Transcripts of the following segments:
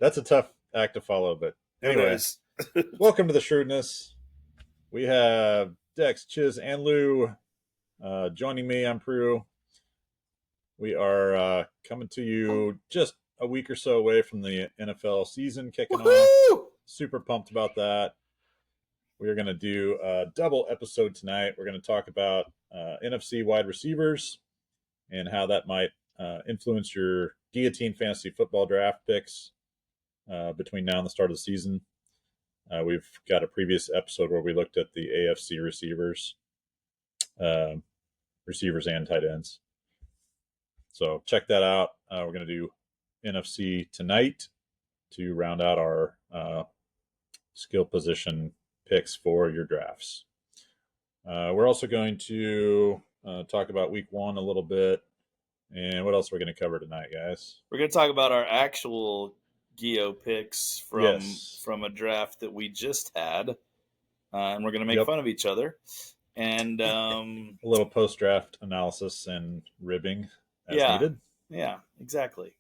That's a tough act to follow, but anyway. Welcome to the Shrewdness. We have Dex, Chiz, and Lou joining me. I'm Prue. We are coming to you just a week or so away from the NFL season kicking off. Super pumped about that. We are going to do a double episode tonight. We're going to talk about NFC wide receivers and how that might influence your Guillotine fantasy football draft picks between now and the start of the season. We've got a previous episode where we looked at the AFC receivers and tight ends. So check that out. We're going to do NFC tonight to round out our skill position picks for your drafts. We're also going to talk about week one a little bit. And what else are we going to cover tonight, guys? We're going to talk about our actual Gio picks from a draft that we just had. And we're going to make fun of each other. And a little post-draft analysis and ribbing as needed. Yeah, exactly.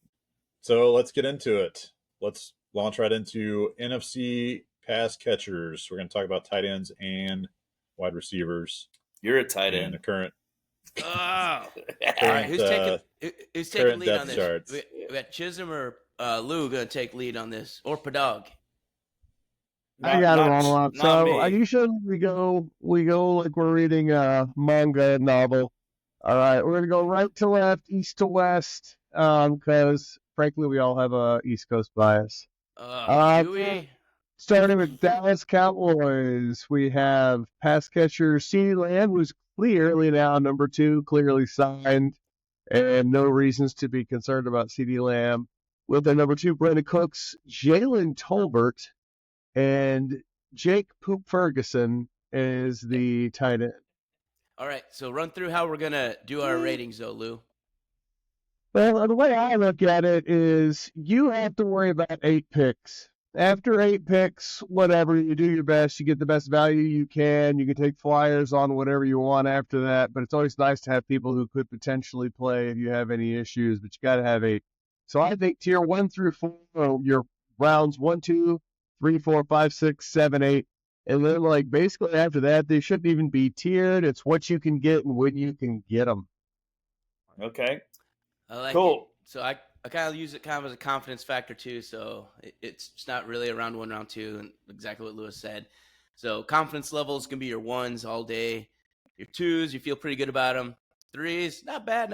So let's get into it. Let's launch right into NFC pass catchers. We're going to talk about tight ends and wide receivers. You're a tight end. The current. All right, who's taking lead on this? Charts. We got Chisholm or Lou going to take lead on this, or Padog? I got it all up. So usually we go like we're reading a manga novel. All right, we're going to go right to left, east to west, because frankly we all have a East Coast bias. Starting with Dallas Cowboys, we have pass catcher CeeDee Lamb, who's clearly now number 2, clearly signed, and no reasons to be concerned about CeeDee Lamb. With their number 2, Brandon Cooks, Jalen Tolbert, and Jake Poop Ferguson is the tight end. All right, so run through how we're going to do our ratings, though, Lou. Well, the way I look at it is you have to worry about 8 picks. After 8 picks, whatever, you do your best. You get the best value you can. You can take flyers on whatever you want after that. But it's always nice to have people who could potentially play if you have any issues. But you got to have 8. So I think tier 1 through 4 are your rounds 1, 2, 3, 4, 5, 6, 7, 8. And then, like, basically after that, they shouldn't even be tiered. It's what you can get and when you can get them. Okay. I like cool. It. So I kind of use it kind of as a confidence factor too. So it's not really a round 1, round 2, and exactly what Lewis said. So confidence levels can be your 1s all day. Your 2s, you feel pretty good about them. 3s, not bad.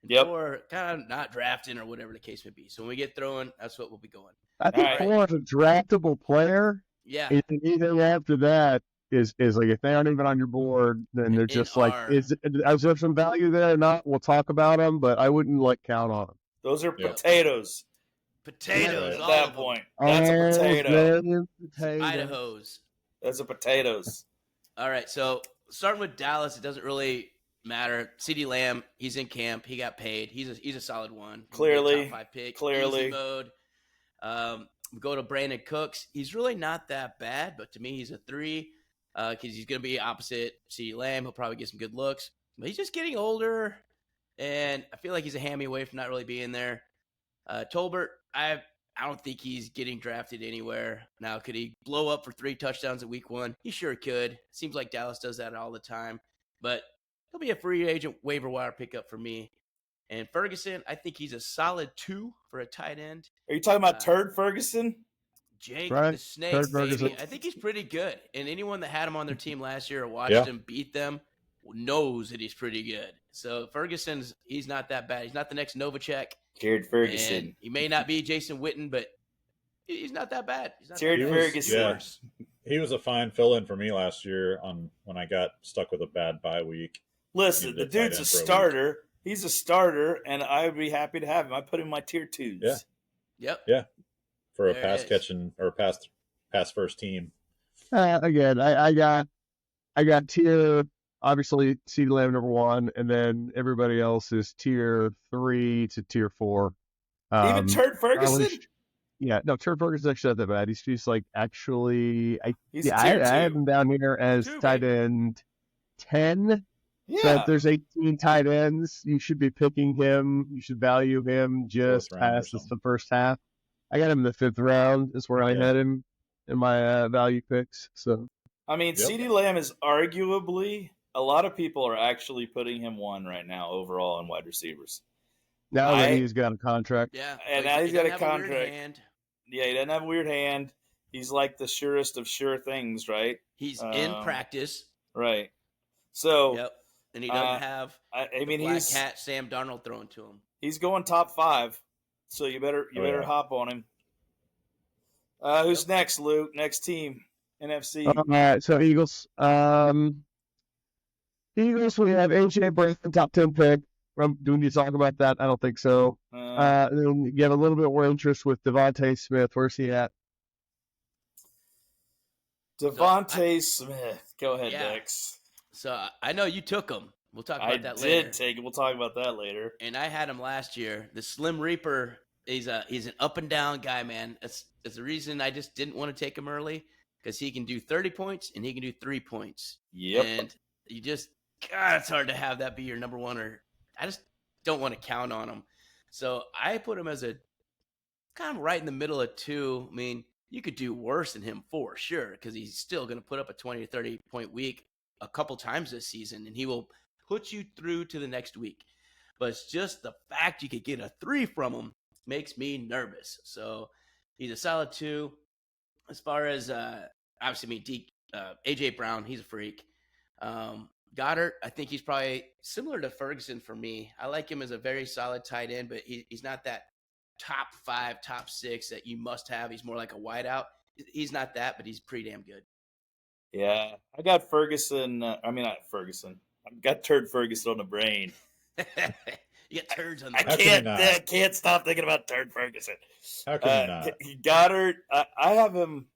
And 4, kind of not drafting or whatever the case may be. So when we get throwing, that's what we'll be going. I think 4 is a draftable player. Yeah. Anything after that is like if they aren't even on your board, then they're just like, is there some value there or not? We'll talk about them, but I wouldn't like count on them. Those are potatoes. Potatoes at that point. That's a potato. Idaho's. Those are potatoes. All right, so starting with Dallas, it doesn't really matter. CeeDee Lamb, he's in camp. He got paid. He's a solid one. Clearly. Top 5 pick. Clearly. Easy mode. We go to Brandon Cooks. He's really not that bad, but to me, he's a 3 because he's going to be opposite CeeDee Lamb. He'll probably get some good looks. But he's just getting older, and I feel like he's a hammy away from not really being there. Tolbert, I don't think he's getting drafted anywhere. Now, could he blow up for 3 touchdowns in week 1? He sure could. Seems like Dallas does that all the time. But he'll be a free agent waiver wire pickup for me. And Ferguson, I think he's a solid 2 for a tight end. Are you talking about Turd Ferguson? Jake the Snake, baby. I think he's pretty good. And anyone that had him on their team last year or watched him beat them knows that he's pretty good. So Ferguson's, he's not that bad. He's not the next Novacek. Jared Ferguson. And he may not be Jason Witten, but he's not that bad. Jared Ferguson. Yeah, he was a fine fill-in for me last year when I got stuck with a bad bye week. Listen, the dude's a starter. He's a starter, and I would be happy to have him. I put him in my tier 2s. Yeah. Yep. Yeah. For a pass catching or pass first team. Again, I got tier, obviously CeeDee Lamb number 1, and then everybody else is tier 3 to tier 4. Even Turd Ferguson? Turd Ferguson's actually not that bad. He's just like actually I have him down here as tight end 10. Yeah. So if there's 18 tight ends, you should be picking him. You should value him just past the first half. I got him in the 5th round. Is where I had him in my value picks. So I mean, CeeDee Lamb is arguably a lot of people are actually putting him 1 right now overall in wide receivers. Now that he's got a contract, and now he's got a contract. Yeah, he doesn't have a weird hand. He's like the surest of sure things, right? He's in practice, right? So, and he doesn't have. I mean, black cat Sam Darnold throwing to him. He's going top 5, so you better hop on him. Who's next, Luke? Next team, NFC. All right, so Eagles. Eagles, we have AJ Brown, top 10 pick. Do we need to talk about that? I don't think so. Then you have a little bit more interest with Devontae Smith. Where's he at? Devontae Smith. Go ahead, Dex. So I know you took him. We'll talk about that later. I did take him. We'll talk about that later. And I had him last year. The Slim Reaper, he's an up and down guy, man. That's the reason I just didn't want to take him early, because he can do 30 points and he can do 3 points. Yep. And you just, God, it's hard to have that be your number one, or I just don't want to count on him. So I put him as a kind of right in the middle of 2. I mean, you could do worse than him for sure, because he's still going to put up a 20 to 30 point week a couple times this season, and he will put you through to the next week. But it's just the fact you could get a 3 from him makes me nervous. So he's a solid 2. As far as obviously, AJ Brown, he's a freak. Goddard, I think he's probably similar to Ferguson for me. I like him as a very solid tight end, but he's not that top 5, top 6 that you must have. He's more like a wideout. He's not that, but he's pretty damn good. Yeah, I got Ferguson. Not Ferguson. I've got Turd Ferguson on the brain. You got turds on the brain. I can't stop thinking about Turd Ferguson. How can you not? Goddard, I have him.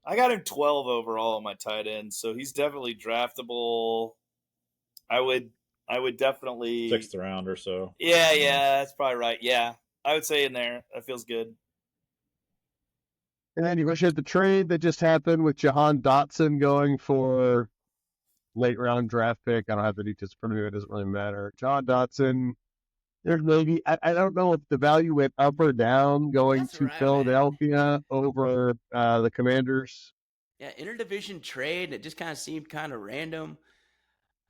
I got him 12 overall on my tight end, so he's definitely draftable. I would definitely 6th round or so. Yeah, that's probably right. Yeah, I would say in there. That feels good. And then you wish you had the trade that just happened with Jahan Dotson going for late round draft pick. I don't have the details in front of me. It doesn't really matter. Jahan Dotson, there's maybe, I don't know if the value went up or down going to Philadelphia over the Commanders. Yeah, interdivision trade. It just kind of seemed kind of random.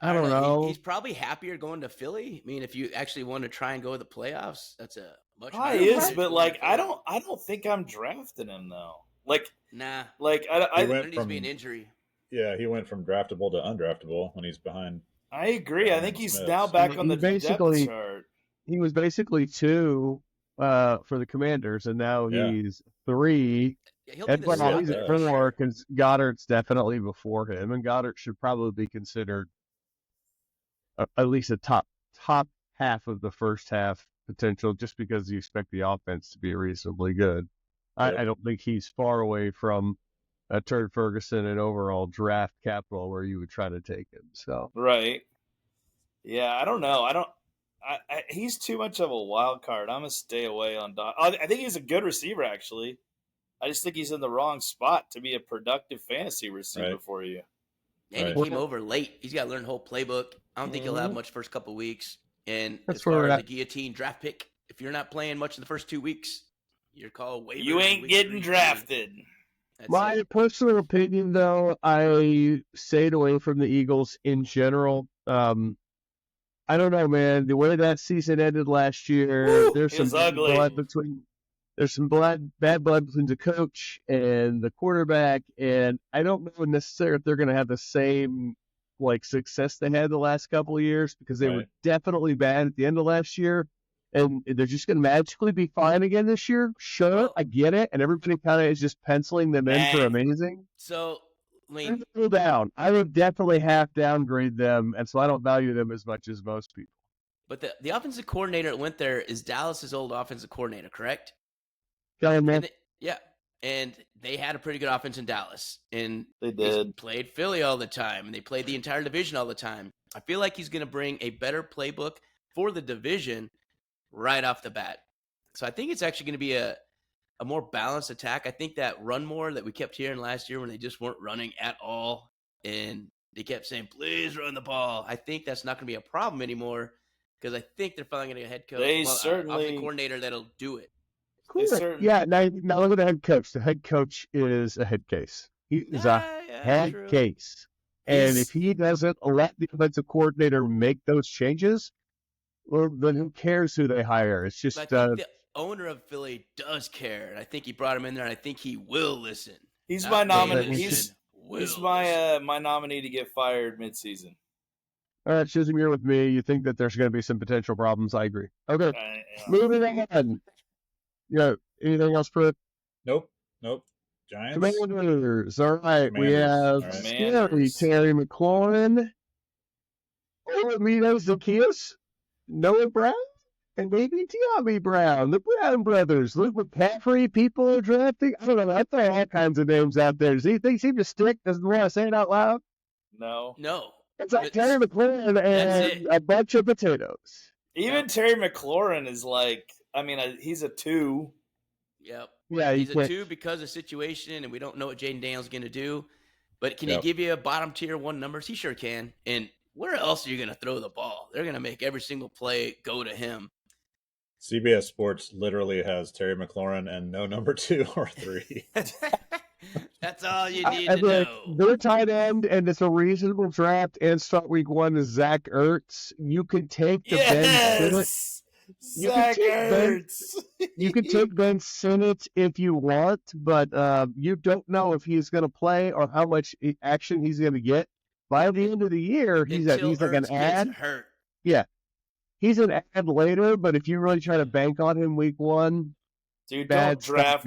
I don't know. He's probably happier going to Philly. I mean, if you actually want to try and go to the playoffs, that's a much higher. He is, but I don't think I'm drafting him though. Nah. I there needs to be an injury. Yeah, he went from draftable to undraftable when he's behind. I agree. I think he's now back on the depth chart. He was basically 2 for the Commanders, and now he's 3. Yeah, and he's at 4 because Goddard's definitely before him, and Goddard should probably be considered at least a top half of the first half potential, just because you expect the offense to be reasonably good. I don't think he's far away from a Turd Ferguson and overall draft capital where you would try to take him. So right, yeah, I don't know. He's too much of a wild card. I'm gonna stay away on Dot. I think he's a good receiver, actually. I just think he's in the wrong spot to be a productive fantasy receiver for you. And he came over late. He's got to learn the whole playbook. I don't think he'll have much first couple weeks. And that's as far as the Guillotine draft pick, if you're not playing much in the first 2 weeks, you're called waiver. You ain't getting drafted. My personal opinion, though, I stayed away from the Eagles in general. I don't know, man. The way that season ended last year, there's some blood between. There's some bad blood between the coach and the quarterback, and I don't know necessarily if they're going to have the same success they had the last couple of years, because they were definitely bad at the end of last year, and they're just going to magically be fine again this year. Sure, I get it, and everybody kind of is just penciling them in for amazing. So, down. I would definitely half downgrade them, and so I don't value them as much as most people. But the offensive coordinator that went there is Dallas's old offensive coordinator, correct? And they had a pretty good offense in Dallas, and they did. They played Philly all the time, and they played the entire division all the time. I feel like he's going to bring a better playbook for the division right off the bat. So I think it's actually going to be a more balanced attack. I think that run more that we kept hearing last year when they just weren't running at all, and they kept saying, please run the ball. I think that's not going to be a problem anymore, because I think they're finally going to get a head coach, offensive coordinator that'll do it. Cool. Yeah, now look at the head coach. The head coach is a head case. He is a head case. And if he doesn't let the defensive coordinator make those changes, well, then who cares who they hire? It's just I think the owner of Philly does care, and I think he brought him in there, and I think he will listen. He's my nominee. He's my nominee to get fired midseason. All right, Chisholm, you're with me. You think that there's going to be some potential problems. I agree. Okay, moving on. Yeah, anything else for it? Nope. Giants. Commanders. All right, we have scary Terry McLaurin, Olamino Zacchaeus, Noah Brown, and maybe Tiami Brown. The Brown brothers. Luke McCaffrey. People are drafting. I don't know. I throw all kinds of names out there. Does anything seem to stick? Doesn't want to say it out loud? No. It's like Terry McLaurin and a bunch of potatoes. Even Terry McLaurin is like, he's a 2. Yep. Yeah, he's a 2 because of situation, and we don't know what Jaden Daniels is going to do. But can he give you a bottom tier 1 numbers? He sure can. And where else are you going to throw the ball? They're going to make every single play go to him. CBS Sports literally has Terry McLaurin and no number 2 or 3. That's all you need to know. Their tight end, and it's a reasonable draft, and start week 1 is Zach Ertz. You could take the Ben Simmons. Zach Ertz. You can take Ben Simmons if you want, but you don't know if he's going to play or how much action he's going to get. By the end of the year, he's like an ad. Hurt. Yeah. He's an ad later, but if you really try to bank on him week 1, dude, don't draft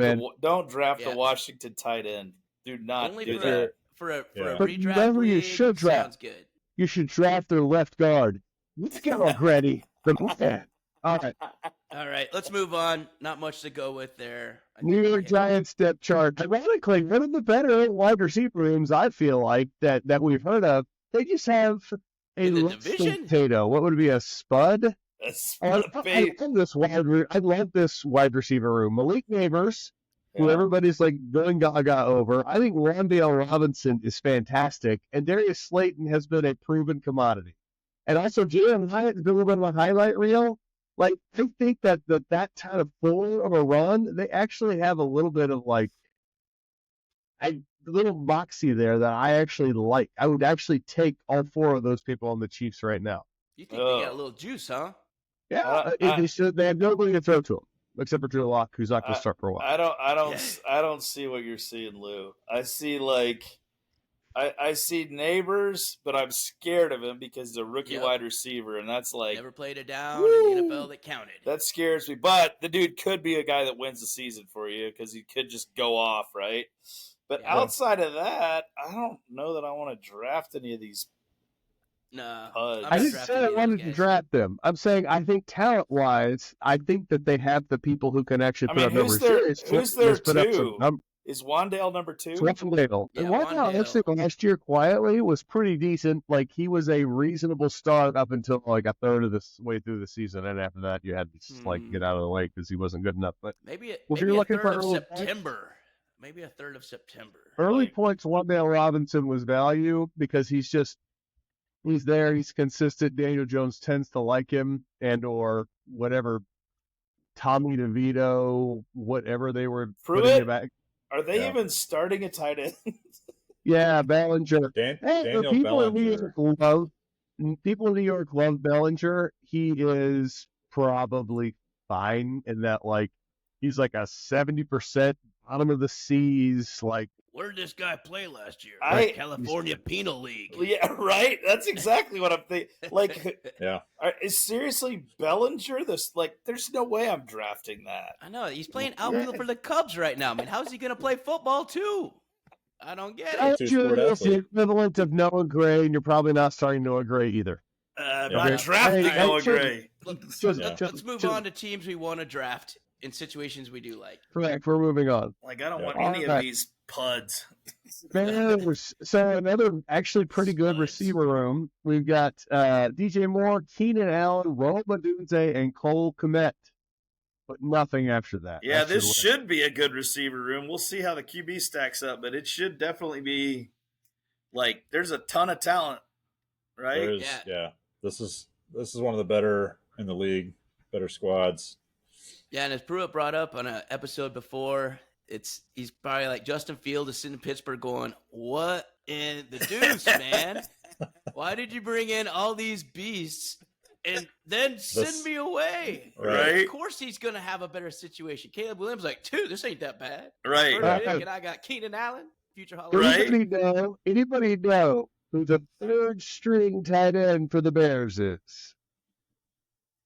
a Washington tight end. Do not do that. For a redraft remember, league, you should draft. Sounds good. You should draft their left guard. Let's go already. All right. Let's move on. Not much to go with there. New York Giants depth chart. Ironically, one of the better wide receiver rooms I feel like that we've heard of. They just have a potato. What would it be? A spud? I love this wide receiver room. Malik Neighbors, who everybody's like going gaga over. I think Rondale Robinson is fantastic, and Darius Slayton has been a proven commodity. And also, Jalen Hyatt has been a little bit of a highlight reel. Like, I think that kind of full of a run, they actually have a little bit of like a little moxie there that I actually like. I would actually take all 4 of those people on the Chiefs right now. You think they got a little juice, huh? Yeah, they have nobody to throw to them except for Drew Lock, who's not going to start for a while. I don't see what you're seeing, Lou. I see I see Neighbors, but I'm scared of him because he's a rookie wide receiver, and that's like never played it down in the NFL that counted. That scares me. But the dude could be a guy that wins the season for you because he could just go off, right? But outside of that, I don't know that I want to draft any of these. No, I didn't say I wanted to draft them. I'm saying I think talent-wise, I think that they have the people who can actually put up numbers. Who's their 2? Is Wandale number 2? Wandale. Yeah, Wandale actually last year quietly was pretty decent. Like, he was a reasonable start up until like a third of this way through the season, and after that you had to just get out of the way because he wasn't good enough. But maybe you're looking for September. Maybe a third of September. Early points, Wandale Robinson was value because he's there, he's consistent. Daniel Jones tends to like him, and or whatever Tommy DeVito, whatever they were putting him back. Are they even starting a tight end? Yeah, Bellinger. Daniel people Bellinger. People in New York love Bellinger. He is probably fine in that, like, he's like a 70% bottom of the Seas, like. Where did this guy play last year? California Penal League. Yeah, right? That's exactly what I'm thinking. Like, is seriously Bellinger this? Like, there's no way I'm drafting that. I know. He's playing outfield for the Cubs right now. I mean, how's he going to play football, too? I don't get it. It's the equivalent of Noah Gray, and you're probably not starting Noah Gray either. Not drafting Noah Gray. Let's move on to teams we want to draft in situations we do like. Correct. We're moving on. Like, I don't want any of these puds. So another actually pretty good receiver room. We've got DJ Moore, Keenan Allen, Rome Odunze, and Cole Kmet. But nothing after that. Yeah, this should be a good receiver room. We'll see how the QB stacks up, but it should definitely be like there's a ton of talent, right? Yeah. This is one of the better in the league, better squads. Yeah, and as Pruitt brought up on an episode before, he's probably like Justin Field is sitting in Pittsburgh going, "What in the deuce, man? Why did you bring in all these beasts and then send me away?" Right. Of course he's going to have a better situation. Caleb Williams like, dude, this ain't that bad. Right. First pick, and I got Keenan Allen, future Hall of Famer. Anybody know who the third string tight end for the Bears is?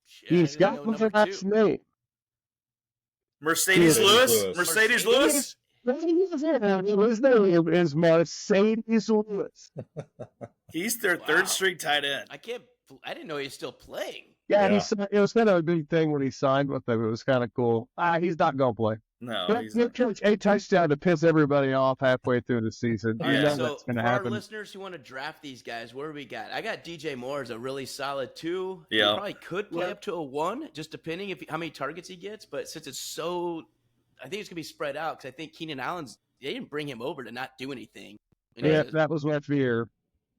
Shit, He's got I didn't know the last name. Mercedes Lewis. Mercedes Lewis. His name is Mercedes Lewis. He's their third string tight end. I didn't know he was still playing. Yeah, it was kind of a big thing when he signed with them. It was kind of cool. He's not going to play. No, he's not. A touchdown to piss everybody off halfway through the season. Yeah. You know So that's going to for happen. our listeners who want to draft these guys, where do we got? I got DJ Moore as a really solid 2. Yeah. He probably could play up to a 1, just depending how many targets he gets. But since it's so, I think it's going to be spread out because I think Keenan Allen's, they didn't bring him over to not do anything. Yeah, that was my fear.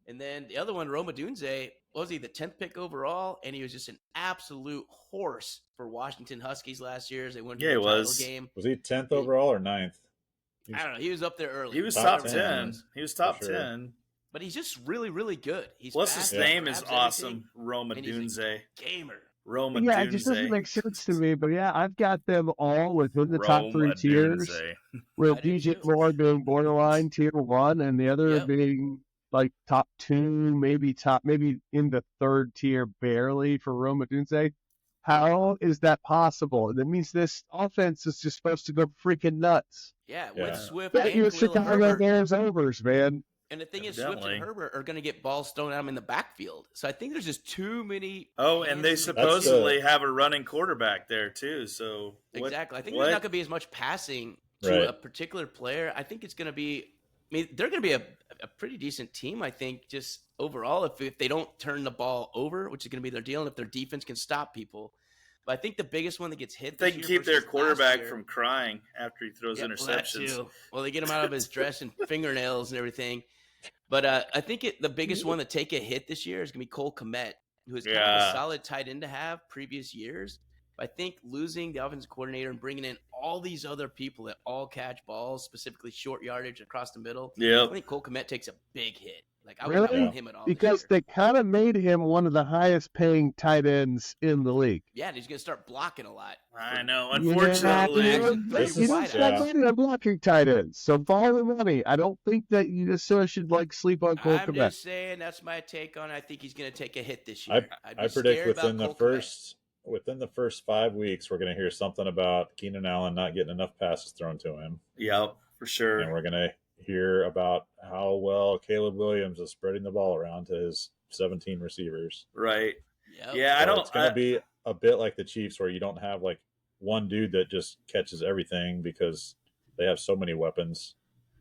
And then the other one, Roma Dunze, was he the 10th pick overall? And he was just an absolute horse for Washington Huskies last year as they went to the title game. Was he 10th overall or 9th? I don't know. He was up there early. He was top 10. He was top 10. But he's just really, really good. Plus his name is awesome, Roma Dunze. Gamer. Roma Dunze. Yeah, it just doesn't make sense to me. But yeah, I've got them all within the top 3 tiers. With DJ Moore being borderline tier 1 and the other being like top 2, maybe in the 3rd tier barely for Roma Dunze. How is that possible? That means this offense is just supposed to go freaking nuts. Yeah, with Swift and you Chicago Bears overs, man. And the thing is, Swift and Herbert are going to get balls thrown at them in the backfield. So I think there's just too many. Oh, and they supposedly have a running quarterback there too. So exactly, I think there's not going to be as much passing to a particular player. I think it's going to be. I mean, they're going to be a pretty decent team. I think just overall, if they don't turn the ball over, which is going to be their deal, and if their defense can stop people. But I think the biggest one that gets hit. They can keep their quarterback from crying after he throws interceptions. Well, they get him out of his dress and fingernails and everything. But I think the biggest one to take a hit this year is going to be Cole Kmet, who is kind of a solid tight end to have previous years. But I think losing the offensive coordinator and bringing in all these other people that all catch balls, specifically short yardage across the middle, I think Cole Kmet takes a big hit. Like I wouldn't want him at all. Because they kind of made him one of the highest paying tight ends in the league. Yeah, and he's going to start blocking a lot. I know. Unfortunately, you don't stop money on blocking tight ends. So follow the money. I don't think that you necessarily should sleep on Cole Kmet. I'm just saying that's my take on it. I think he's going to take a hit this year. I predict within the first 5 weeks, we're going to hear something about Keenan Allen not getting enough passes thrown to him. Yep, for sure. And we're going to hear about how well Caleb Williams is spreading the ball around to his 17 receivers. Right. Yep. Yeah, so it's going to be a bit like the Chiefs where you don't have like one dude that just catches everything because they have so many weapons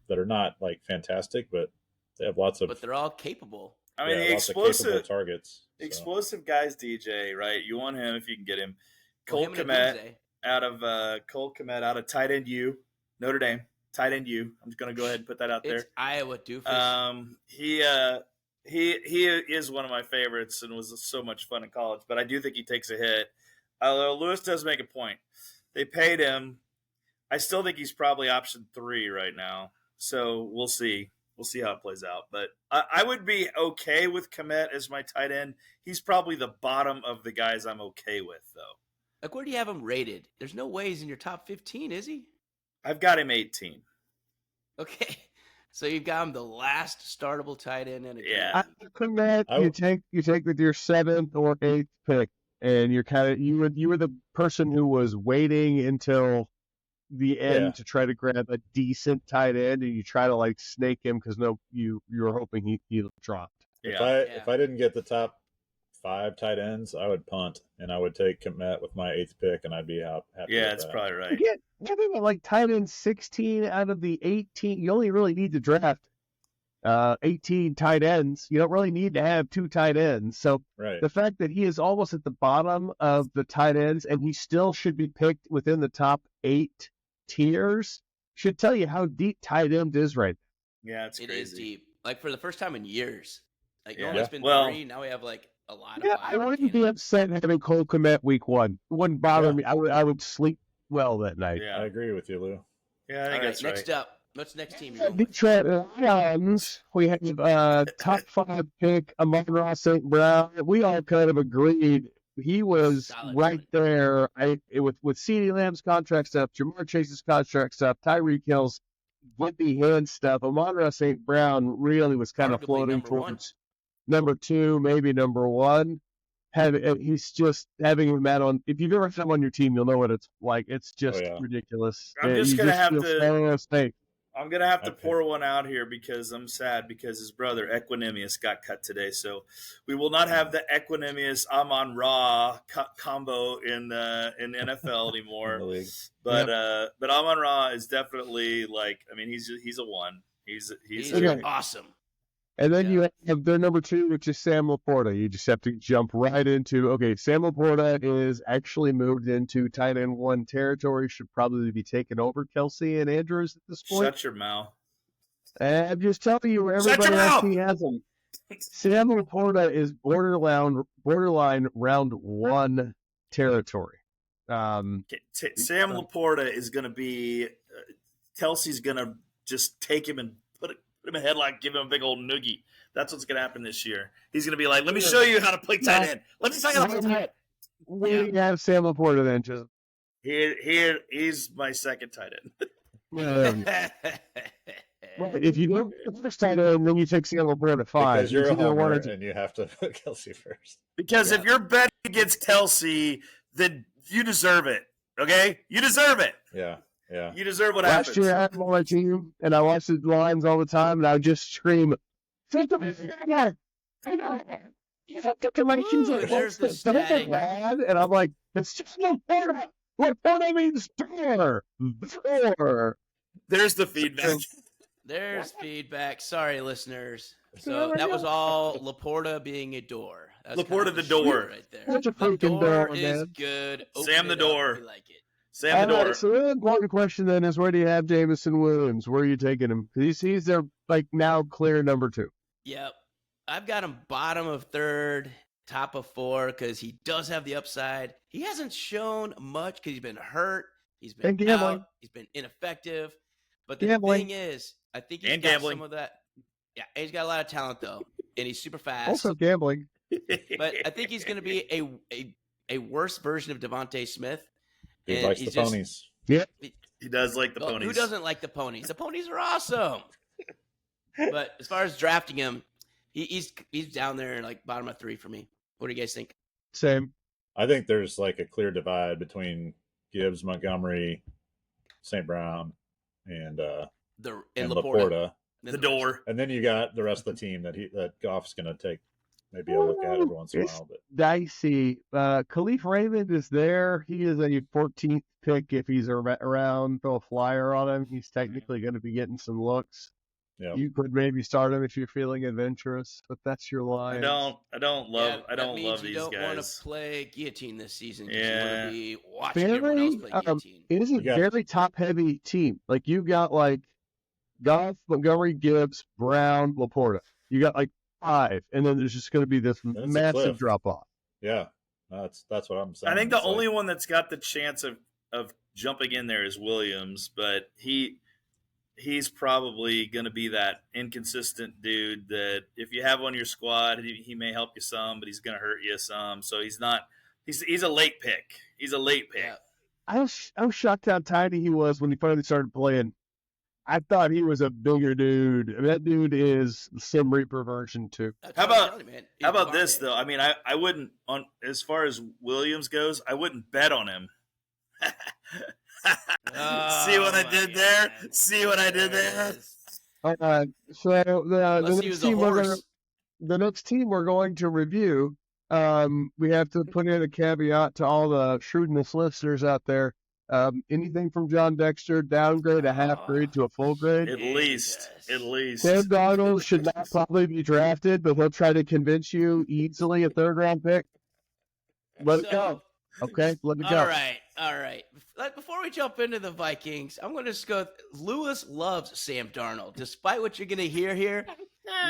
that are not like fantastic, but they have lots of. But they're all capable. I mean, the explosive targets. Explosive guys, DJ, right? You want him if you can get him. Cole Kmet out of tight end U, Notre Dame. Tight end U. I'm just going to go ahead and put that out there. It's Iowa doofus. He is one of my favorites and was so much fun in college, but I do think he takes a hit. Although Lewis does make a point. They paid him. I still think he's probably option 3 right now. So we'll see. We'll see how it plays out. But I would be okay with Kmet as my tight end. He's probably the bottom of the guys I'm okay with, though. Like, where do you have him rated? There's no way he's in your top 15, is he? I've got him 18. Okay. So you've got him the last startable tight end in a game. Yeah. Kmet, you take with your 7th or 8th pick, and you're kind of you were the person who was waiting until the end to try to grab a decent tight end, and you try to snake him because you were hoping he dropped. Yeah. If I didn't get the top 5 tight ends, I would punt and I would take Kmet with my 8th pick, and I'd be happy. Yeah, that's probably right. Yeah, tight end 16 out of the 18. You only really need to draft 18 tight ends. You don't really need to have 2 tight ends. So the fact that he is almost at the bottom of the tight ends and he still should be picked within the top 8 tiers should tell you how deep tight end is right now. Yeah, it's crazy. It is deep. Like for the first time in years. It's been 3. Now we have a lot of Yeah, buy I wouldn't be upset having Cole Kmet week 1. Wouldn't bother me. I would sleep well that night. I agree with you, Lou. Yeah, I All think right, that's next right. up, what's the next team you're going with? Detroit Lions. We have top 5 pick Amon-Ra St. Brown. We all kind of agreed he was Solid right one. there. With CeeDee Lamb's contract stuff, Jamar Chase's contract stuff, Tyreek Hill's whippy hand stuff. Amon-Ra St. Brown really was kind of Arguably floating number one. towards number 2, maybe number 1. He's just having him out on. If you've ever had him on your team, you'll know what it's like. It's just ridiculous. I'm just You gonna have feel to. so safe. I'm gonna have to Okay. pour one out here because I'm sad because his brother Equanimous got cut today, so we will not have the Equanimous Amon Ra combo in NFL anymore. In the league. But Amon Ra is definitely he's a one. He's Okay. awesome. And then you have their number 2, which is Sam Laporta. You just have to jump right into, okay, Sam Laporta is actually moved into tight end 1 territory, should probably be taking over Kelsey and Andrews at this point. Shut your mouth. And I'm just telling you where everybody else has him. Sam Laporta is borderline round 1 territory. Sam Laporta is going to be Kelsey's going to just take him and put him in a headlock, give him a big old noogie. That's what's going to happen this year. He's going to be like, let me show you how to play tight end. Let me show you how to play tight end. We have Sam Laporta then. Just he's my second tight end. If you go first tight end, then you take Sam Laporta at 5. Because you're a homer and you have to put Kelsey first. Because if you're betting against Kelsey, then you deserve it. Okay? You deserve it. Yeah. Yeah. You deserve what happens. Last year, I had him on my team, and I watched the Lions all the time, and I would just scream, There's the static. and I'm like, it's just Laporta. Laporta means door. There's the feedback. There's feedback. Sorry, listeners. So that was all Laporta being a door. That's Laporta the door. right there. Such a The freaking door door, is man. good. Sam the door. We like it. Sam the door. So the important question then is, where do you have Jameson Williams? Where are you taking him? He's their now clear number 2. Yep. I've got him bottom of 3rd, top of 4, because he does have the upside. He hasn't shown much because he's been hurt. He's been out. He's been ineffective. But the thing is, I think he's got some of that. Yeah, he's got a lot of talent, though, and he's super fast. Also gambling. But I think he's going to be a worse version of Devontae Smith. He likes the ponies. Yeah. He does like the ponies. Who doesn't like the ponies? The ponies are awesome. But as far as drafting him, he's down there like bottom of 3 for me. What do you guys think? Same. I think there's like a clear divide between Gibbs, Montgomery, St. Brown, and Laporta. The door. And then you got the rest of the team that Goff's going to take maybe a look at every once in a while. But dicey. Khalif Raymond is there. He is a 14th pick if he's around. Throw a flyer on him. He's technically going to be getting some looks. Yeah. You could maybe start him if you're feeling adventurous, but that's your line. I don't love these you don't want guys. to play Guillotine this season. Yeah. You want to be watching everyone else play Guillotine. It is a very top-heavy team. Like, you got, Goff, Montgomery, Gibbs, Brown, Laporta. You got, 5, and then there's just going to be this massive drop-off. Yeah, that's what I'm saying. I think the only one that's got the chance of jumping in there is Williams, but he's probably going to be that inconsistent dude that if you have on your squad, he may help you some, but he's going to hurt you some. So he's not. He's a late pick. He's a late pick. Yeah. I was shocked how tiny he was when he finally started playing. I thought he was a bigger dude. I mean, that dude is Sim Reaper version 2. How about this though? I mean, I wouldn't on as far as Williams goes. I wouldn't bet on him. See what I did there? God. See what I did there? So the next team we're going to review, we have to put in a caveat to all the shrewdness listeners out there. Anything from John Dexter, downgrade, a half grade to a full grade. At least. Sam Darnold should not probably be drafted, but he'll try to convince you easily a 3rd-round pick. Let it go. Okay, let it go. All right. Before we jump into the Vikings, I'm going to just go. Lewis loves Sam Darnold. Despite what you're going to hear here,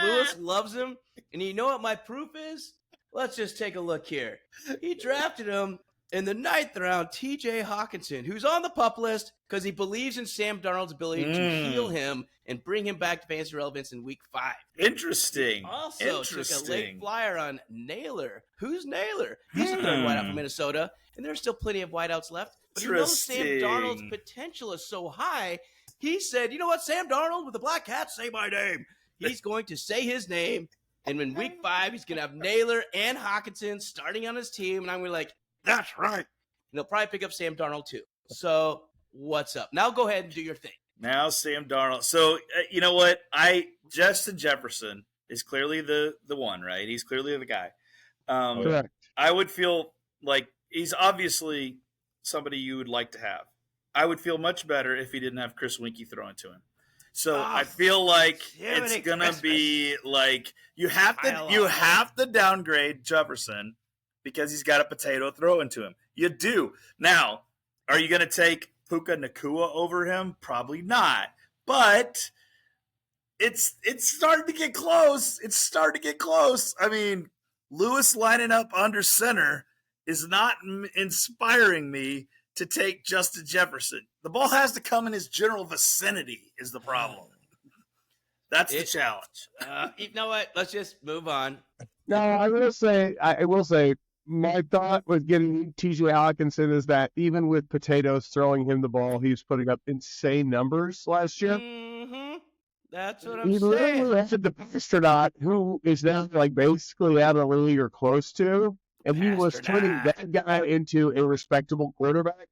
Lewis loves him. And you know what my proof is? let's just take a look here. He drafted him in the 9th round, TJ Hawkinson, who's on the pup list because he believes in Sam Darnold's ability to heal him and bring him back to fantasy relevance in week 5. Interesting. Also took a late flyer on Naylor. Who's Naylor? He's a third wideout from Minnesota, and there's still plenty of wideouts left. But he knows Sam Darnold's potential is so high, he said, you know what, Sam Darnold with the black hat, say my name. He's going to say his name, and in week 5, he's going to have Naylor and Hawkinson starting on his team, and I'm going to be like, that's right. And he'll probably pick up Sam Darnold too. So what's up? Now go ahead and do your thing. Now Sam Darnold. So you know what? Justin Jefferson is clearly the one, right? He's clearly the guy. Correct. I would feel like he's obviously somebody you would like to have. I would feel much better if he didn't have Chris Winkie throwing to him. So I feel like it's gonna be like you have to downgrade Jefferson because he's got a potato throwing to him. You do. Now, are you going to take Puka Nacua over him? Probably not. But it's starting to get close. I mean, Lewis lining up under center is not inspiring me to take Justin Jefferson. The ball has to come in his general vicinity is the problem. That's the challenge. You know what? Let's just move on. No, I will say, my thought with getting TJ Hawkinson is that even with potatoes throwing him the ball, he was putting up insane numbers last year. Mm-hmm. That's what I'm he saying. literally had the Pasternak, who is now like basically out of the league or close to, and he was turning that guy into a respectable quarterback.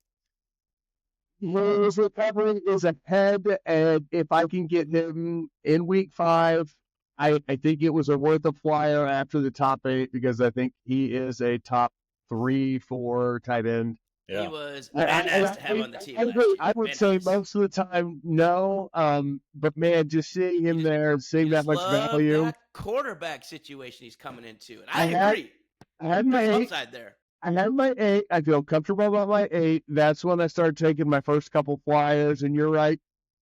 His recovery is ahead, and if I can get him in week 5, I think it was a worth a flyer after the top 8 because I think he is a top 3-4 tight end. Yeah. He was badass to have on the team. I would say most of the time, no. But man, just seeing him there, seeing that much value. That quarterback situation he's coming into, and I agree. I had my There's 8. upside there. I had my 8. I feel comfortable about my 8. That's when I started taking my first couple flyers. And you're right,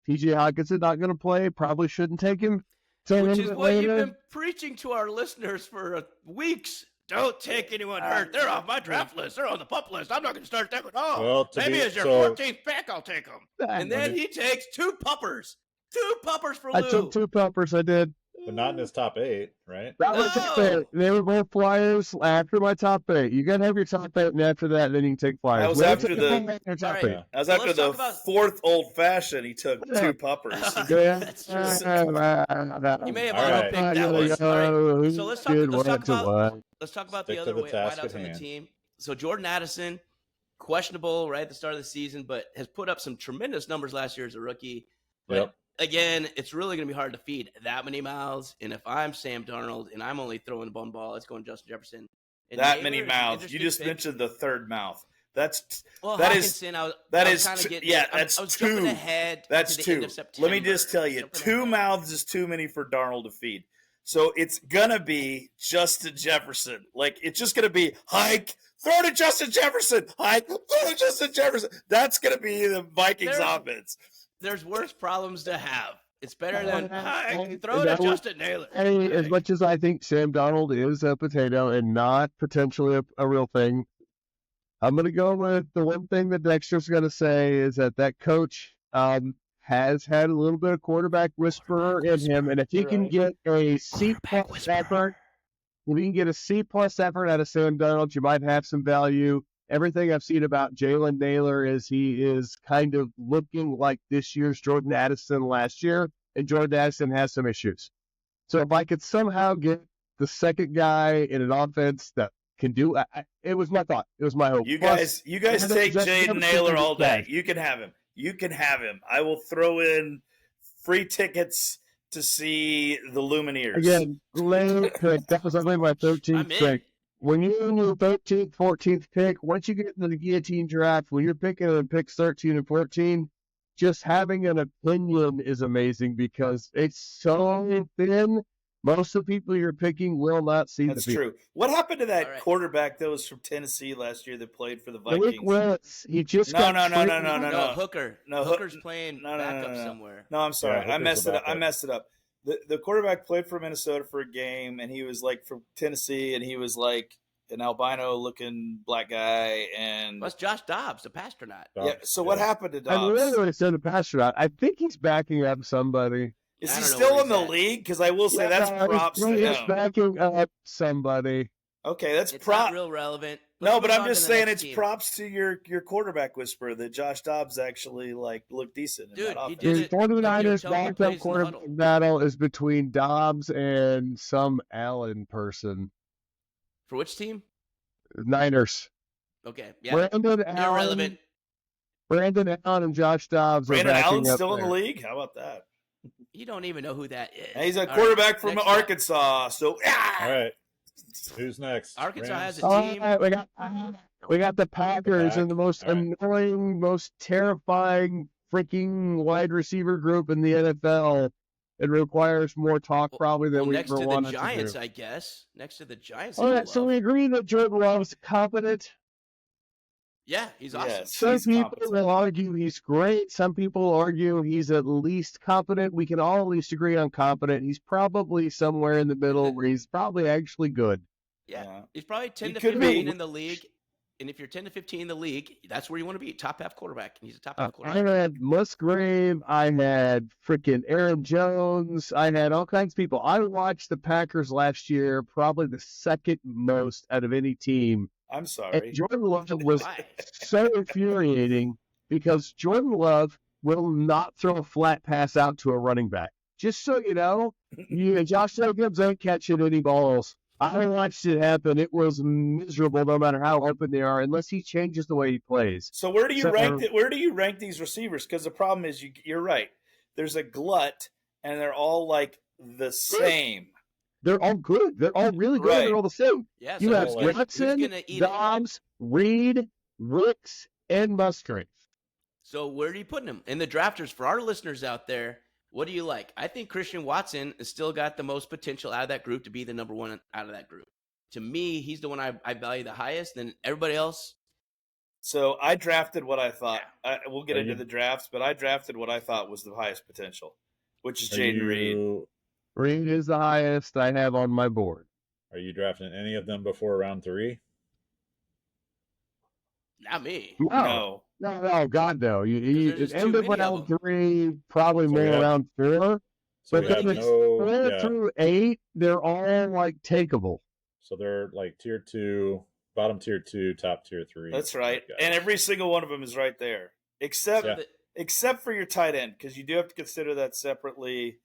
TJ Hawkinson not going to play. Probably shouldn't take him. Which is what you've been preaching to our listeners for weeks. Don't take anyone hurt. They're off my draft list. They're on the pup list. I'm not going to start them at all. Well, maybe as your 14th pick, I'll take them. And then he takes 2 puppers. 2 puppers for Lou. I took 2 puppers. I did. But not in his top 8, right? That was top 8. They were both flyers after my top 8. You got to have your top 8, and after that, then you can take flyers. I was after the top 8. I was after the 4th old fashioned. He took 2 puppers. That's true. You may have picked that one. Right. So let's talk about the other wideouts on the team. So Jordan Addison, questionable right at the start of the season, but has put up some tremendous numbers last year as a rookie. But again, it's really going to be hard to feed that many mouths. And if I'm Sam Darnold and I'm only throwing the ball, it's going Justin Jefferson. And that many mouths. You just mentioned the 3rd mouth. That's Hawkinson, I was jumping ahead. That's to the 2. End of September. Let me just tell you, 2 mouths is too many for Darnold to feed. So it's gonna be Justin Jefferson. Like it's just gonna be hike, throw to Justin Jefferson, hike, throw to Justin Jefferson. That's gonna be the Vikings offense. There's worse problems to have. It's better than throw to Justin Naylor. Hey, as much as I think Sam Darnold is a potato and not potentially a real thing, I'm going to go with the one thing that Dexter's going to say is that coach has had a little bit of quarterback whisperer in him, and if he can get a C-plus effort, out of Sam Darnold, you might have some value. Everything I've seen about Jalen Naylor is he is kind of looking like this year's Jordan Addison last year, and Jordan Addison has some issues. So if I could somehow get the second guy in an offense that can do it was my thought. It was my hope. You guys take Jaden Naylor all day. You can have him. I will throw in free tickets to see the Lumineers. Again, that was only my 13th pick. When you're in your 13th, 14th pick, once you get into the guillotine draft, when you're picking in picks 13 and 14, just having an opinion is amazing because it's so thin. Most of the people you're picking will not see That's true. What happened to that quarterback that was from Tennessee last year that played for the Vikings? He just no. Hooker. No, Hooker's playing backup somewhere. No, I'm sorry. I messed it up. the quarterback played for Minnesota for a game, and he was like from Tennessee, and he was like an albino-looking black guy, and Plus Josh Dobbs, the astronaut. yeah. So what happened to I really Dobbs? would have said the astronaut. I think he's backing up somebody. Is I he don't know still where in the he's at. league? Because I will say that's props to He's him. backing up somebody. Okay, that's It's prop. not real relevant. No, Let's but move I'm on just to the saying next it's team. props to your quarterback whisperer that Josh Dobbs actually like looked decent in Dude, that he offense. did The it. 49ers Tell me he backup plays in the quarterback huddle. battle is between Dobbs and some Allen person. For which team? Niners. Okay, yeah. Irrelevant. Brandon Allen and Josh Dobbs Brandon are backing Allen's up still in the there. league. How about that? You don't even know who that is. And he's a All right, quarterback from next up. Arkansas. So All right. Who's next? Arkansas Rams? has a All team. right, we got the Packers and the most All right. annoying, most terrifying freaking wide receiver group in the NFL. It requires more talk probably than Well, we next ever to the wanted Giants, to do. I guess. Next to the Giants. All right, so we agree that Jordan Love's competent. Yeah, he's awesome. Yes. Some He's people competent. will argue he's great. Some people argue he's at least competent. We can all at least agree on competent. He's probably somewhere in the middle where he's probably actually good. Yeah. He's probably 10 He to could 15 be. in the league. And if you're 10 to 15 in the league, that's where you want to be. Top half quarterback. And he's a top half I quarterback. had Musgrave. I had freaking Aaron Jones. I had all kinds of people. I watched the Packers last year, probably the second most out of any team. I'm And sorry. Jordan Love was Why? so infuriating because Jordan Love will not throw a flat pass out to a running back. Just so you know, Josh Jacobs ain't catching any balls. I watched it happen. It was miserable no matter how open they are, unless he changes the way he plays. So where do you So- rank it? Where do you rank these receivers? Because the problem is you're right. There's a glut, and they're all like the same. They're all good. They're all really good. Right. They're all the same. Yeah, You so have like- who's Johnson, gonna eat it? Dobbs, Reed, Ricks, and Musgrave. So where are you putting him? In the drafters, for our listeners out there, what do you like? I think Christian Watson has still got the most potential out of that group to be the number one out of that group. To me, he's the one I value the highest. Then everybody else, So I drafted what I thought. We'll get Are into you- the drafts, but I drafted what I thought was the highest potential, which is Are Jaden Reed. you, Reed is the highest I have on my board. are you drafting any of them before round 3? not me. No. No, God, no. You there's just too ended many of round them. 3, probably So more we have- around 4. So But we have then no, 4 yeah. through 8, they're all like takeable. So they're like tier 2, bottom tier 2, top tier 3. That's right. Guys. And every single one of them is right there, except Yeah. except for your tight end, because you do have to consider that separately.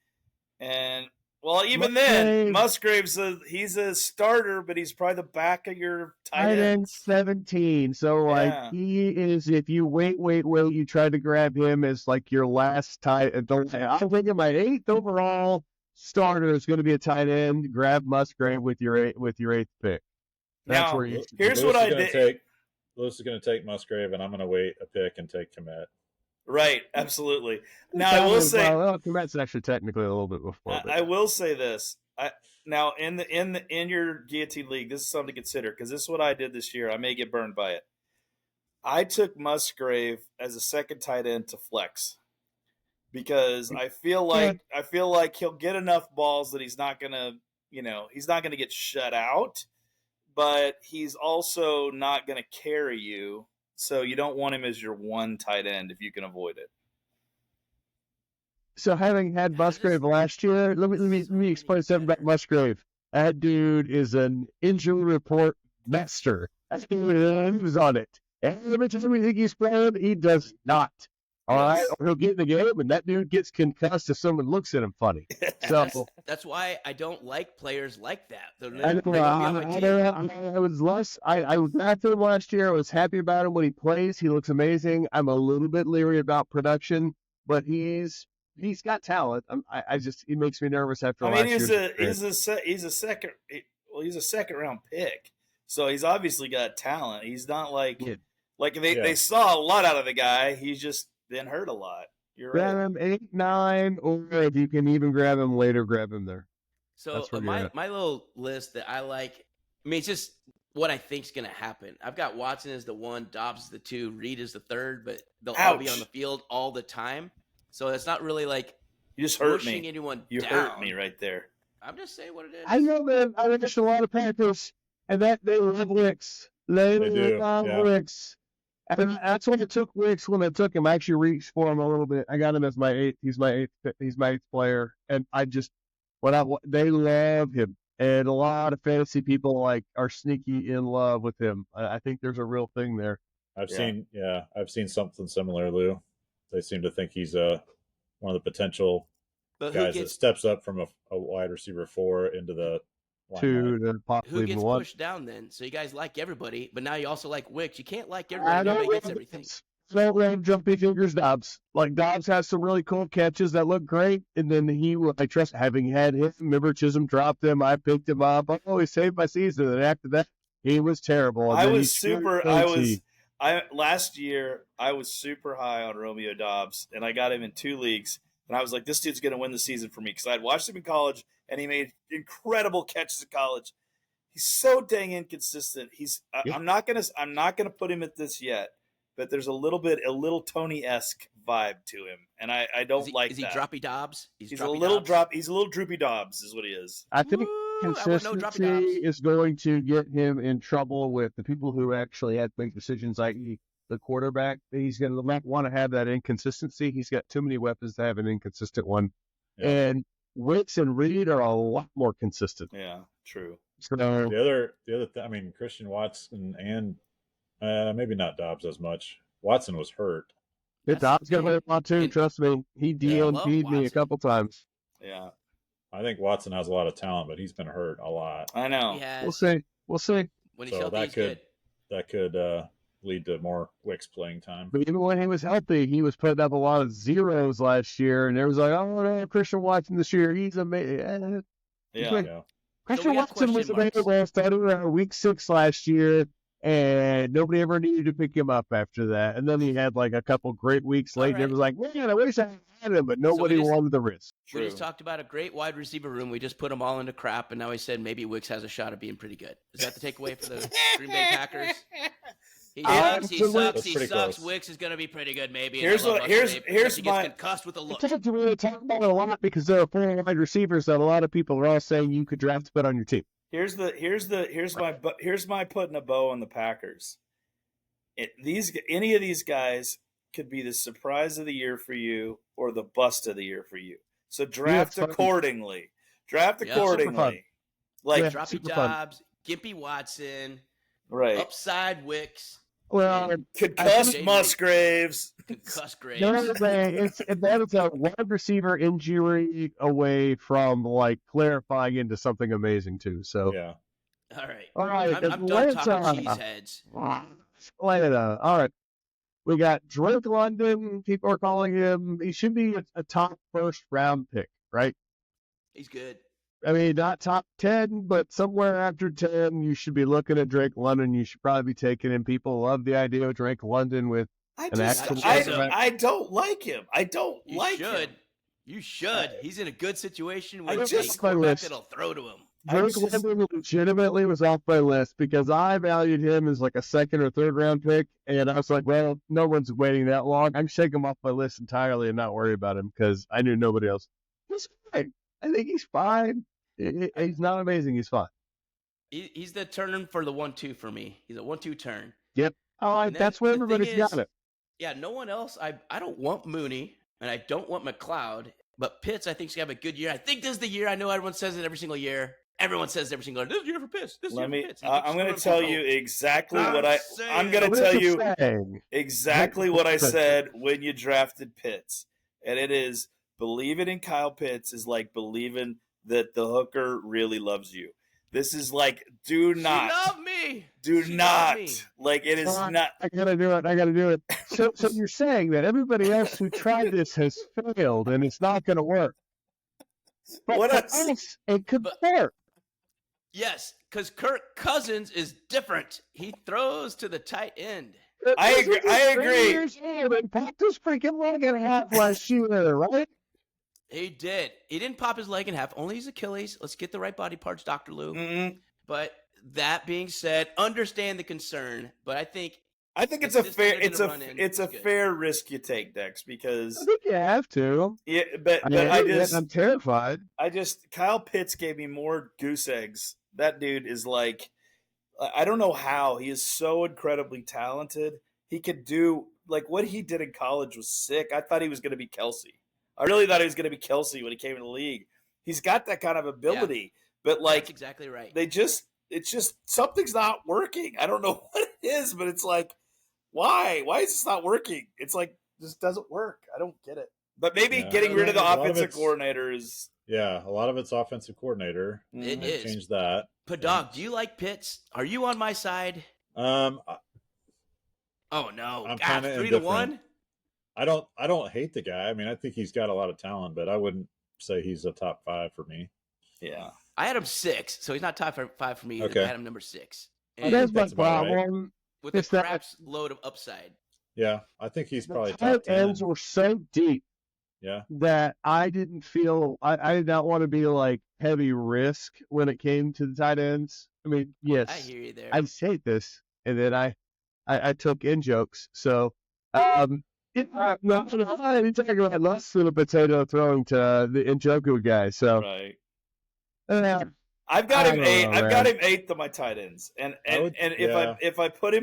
And well, even then, Musgrave's he's a starter, but he's probably the back of your tight Tight end end. 17. So, like, Yeah. he is, if you wait, you try to grab him as, like, your last tight end. I'm thinking my 8th overall starter is going to be a tight end. Grab Musgrave with your 8th pick. That's Now, where you. here's Lewis what is I gonna did. Lewis is going to take Musgrave, and I'm going to wait a pick and take Komet. Right, absolutely. Now I will say, Well, Komet's actually technically a little bit before. but- I will say this. Now in your guillotine league, this is something to consider because this is what I did this year. I may get burned by it. I took Musgrave as a second tight end to flex because I feel like he'll get enough balls that he's not gonna get shut out, but he's also not gonna carry you. So you don't want him as your one tight end if you can avoid it. So having had Musgrave last year, let me explain something about Musgrave. That dude is an injury report master. That dude was on it. And everything he's playing, he does not. All right, or he'll get in the game, and that dude gets concussed if someone looks at him funny. So That's why I don't like players like that. They're I never gonna be on my team. I was less. I was after him last year. I was happy about him when he plays. He looks amazing. I'm a little bit leery about production, but he's got talent. I just he makes me nervous after. I mean, last he's a second round pick, so he's obviously got talent. He's not like they saw a lot out of the guy. He's just been hurt a lot. You're grab right. him 8, 9, or if you can even grab him later, grab him there. So That's where you're at. my little list that I like, I mean, it's just what I think's going to happen. I've got Watson as the 1, Dobbs as the 2, Reed as the 3rd, but they'll all be on the field all the time. So it's not really like You just hurt pushing me. anyone You down. hurt me right there. I'm just saying what it is. I know, man. I watched a lot of Panthers, and that they love Wicks. They do, love yeah. Wicks. And that's why I took Wicks when I took him. I actually reached for him a little bit. I got him as my 8th. He's my 8th. He's my 8th player. And they love him. And a lot of fantasy people are sneaky in love with him. I think there's a real thing there. I've seen something similar, Lou. They seem to think he's one of the potential But guys that steps up from a wide receiver 4 into the Two to possibly who even gets one. pushed down then? So you guys like everybody, but now you also like Wicks. You can't like I everybody. don't Nobody gets everything. don't have jumpy fingers Dobbs. Like Dobbs has some really cool catches that look great, and then I trust having had him. Remember Chisholm dropped him, I picked him up. Oh, he saved my season. And after that, he was terrible. Last year I was super high on Romeo Dobbs, and I got him in 2 leagues, and I was like, this dude's going to win the season for me because I had watched him in college, and he made incredible catches in college. He's so dang inconsistent. I'm not gonna put him at this yet, but there's a little Tony-esque vibe to him, and I don't like that. Is he droppy Dobbs? He's a little droopy Dobbs is what he is. I think consistency is going to get him in trouble with the people who actually had to make decisions, i.e. the quarterback. He's going to not want to have that inconsistency. He's got too many weapons to have an inconsistent one. Yeah. And Wicks and Reed are a lot more consistent. Yeah, true. So, the other thing, I mean, Christian Watson and maybe not Dobbs as much. Watson was hurt. Dobbs got a lot too. Trust me, he DNP'd me a couple times. Yeah, I think Watson has a lot of talent, but he's been hurt a lot. I know. We'll see. When he's healthy, he's good. That could lead to more Wicks playing time. But even when he was healthy, he was putting up a lot of zeros last year, and there was like, oh no, Christian Watson this year, he's amazing. Yeah. Christian Watson was available starting week 6 last year, and nobody ever needed to pick him up after that. And then he had like a couple great weeks late, and it was like, man, I wish I had him, but nobody wanted the risk. We just talked about a great wide receiver room. We just put them all into crap, and now he said maybe Wicks has a shot at being pretty good. Is that the takeaway for the Green Bay Packers? He sucks. Wicks is going to be pretty good, maybe. Here's my concussed with a look. It's not to really talk about it a lot because there are 4 wide receivers that a lot of people are all saying you could draft to put on your team. Here's my putting a bow on the Packers. Any of these guys could be the surprise of the year for you or the bust of the year for you. So draft accordingly. Like Droppy Dobbs, Gimpy Watson, right? Upside Wicks. Well, concussed Musgraves. Concussed Graves. That is a wide receiver injury away from like clarifying into something amazing too. So yeah. All right. I'm done talking cheeseheads. Lay it out. All right. We got Drake London. People are calling him. He should be a top first round pick, right? He's good. I mean, not top 10, but somewhere after 10, you should be looking at Drake London. You should probably be taking him. People love the idea of Drake London with I don't like him. You should. He's in a good situation with a quarterback that'll throw to him. Drake London legitimately was off my list because I valued him as like a 2nd or 3rd round pick, and I was like, well, no one's waiting that long. I'm shaking him off my list entirely and not worry about him because I knew nobody else. He's fine. I think he's fine. He's not amazing. He's fine. He's the turn for the 1-2 for me. He's a 1-2 turn. Yep. That's where everybody's got it. Yeah, no one else. I don't want Mooney, and I don't want McLeod, but Pitts I think is going to have a good year. I think this is the year. I know everyone says it every single year. Everyone says every single year, this is the year for Pitts. I'm going to tell you exactly what I said when you drafted Pitts. And it is, believing in Kyle Pitts is like believing that the hooker really loves you. This is like, do not. She loved me. Do not. Like, it is not. I gotta do it. So you're saying that everybody else who tried this has failed and it's not going to work. But what else, it could work. Yes, because Kirk Cousins is different. He throws to the tight end. I agree. Years old and popped his freaking leg in half last year, right? He did. He didn't pop his leg in half. Only his Achilles. Let's get the right body parts, Dr. Lou. Mm-hmm. But that being said, understand the concern. But I think I think it's a fair risk you take, Dex, because I think you have to. Yeah, I'm terrified. Kyle Pitts gave me more goose eggs. That dude is like, I don't know how he is so incredibly talented. He could do like what he did in college was sick. I thought he was going to be Kelsey. I really thought he was going to be Kelsey when he came in the league. He's got that kind of ability, but like that's exactly right. It's just something's not working. I don't know what it is, but it's like, why? Why is this not working? It's like this doesn't work. I don't get it. But maybe getting rid of the offensive coordinator is. Yeah, a lot of it's offensive coordinator. It is. Change that. Padog, do you like Pitts? Are you on my side? Oh no! I'm kind of 3-1. I don't hate the guy. I mean, I think he's got a lot of talent, but I wouldn't say he's a top 5 for me. Yeah, I had him 6, so he's not top 5 for me. Okay. I had him number 6. And that's my problem. Right. With a craps load of upside. Yeah, I think he's probably top 10. Ends 10. were so deep. Yeah. That I didn't feel I did not want to be like heavy risk when it came to the tight ends. I mean, yes, I hear you there. I say this, and then I took in jokes. So, I'm talking about less than a potato throwing to the Njoku guy. So, right. I've got him 8. I've got him 8th of my tight ends, and if I put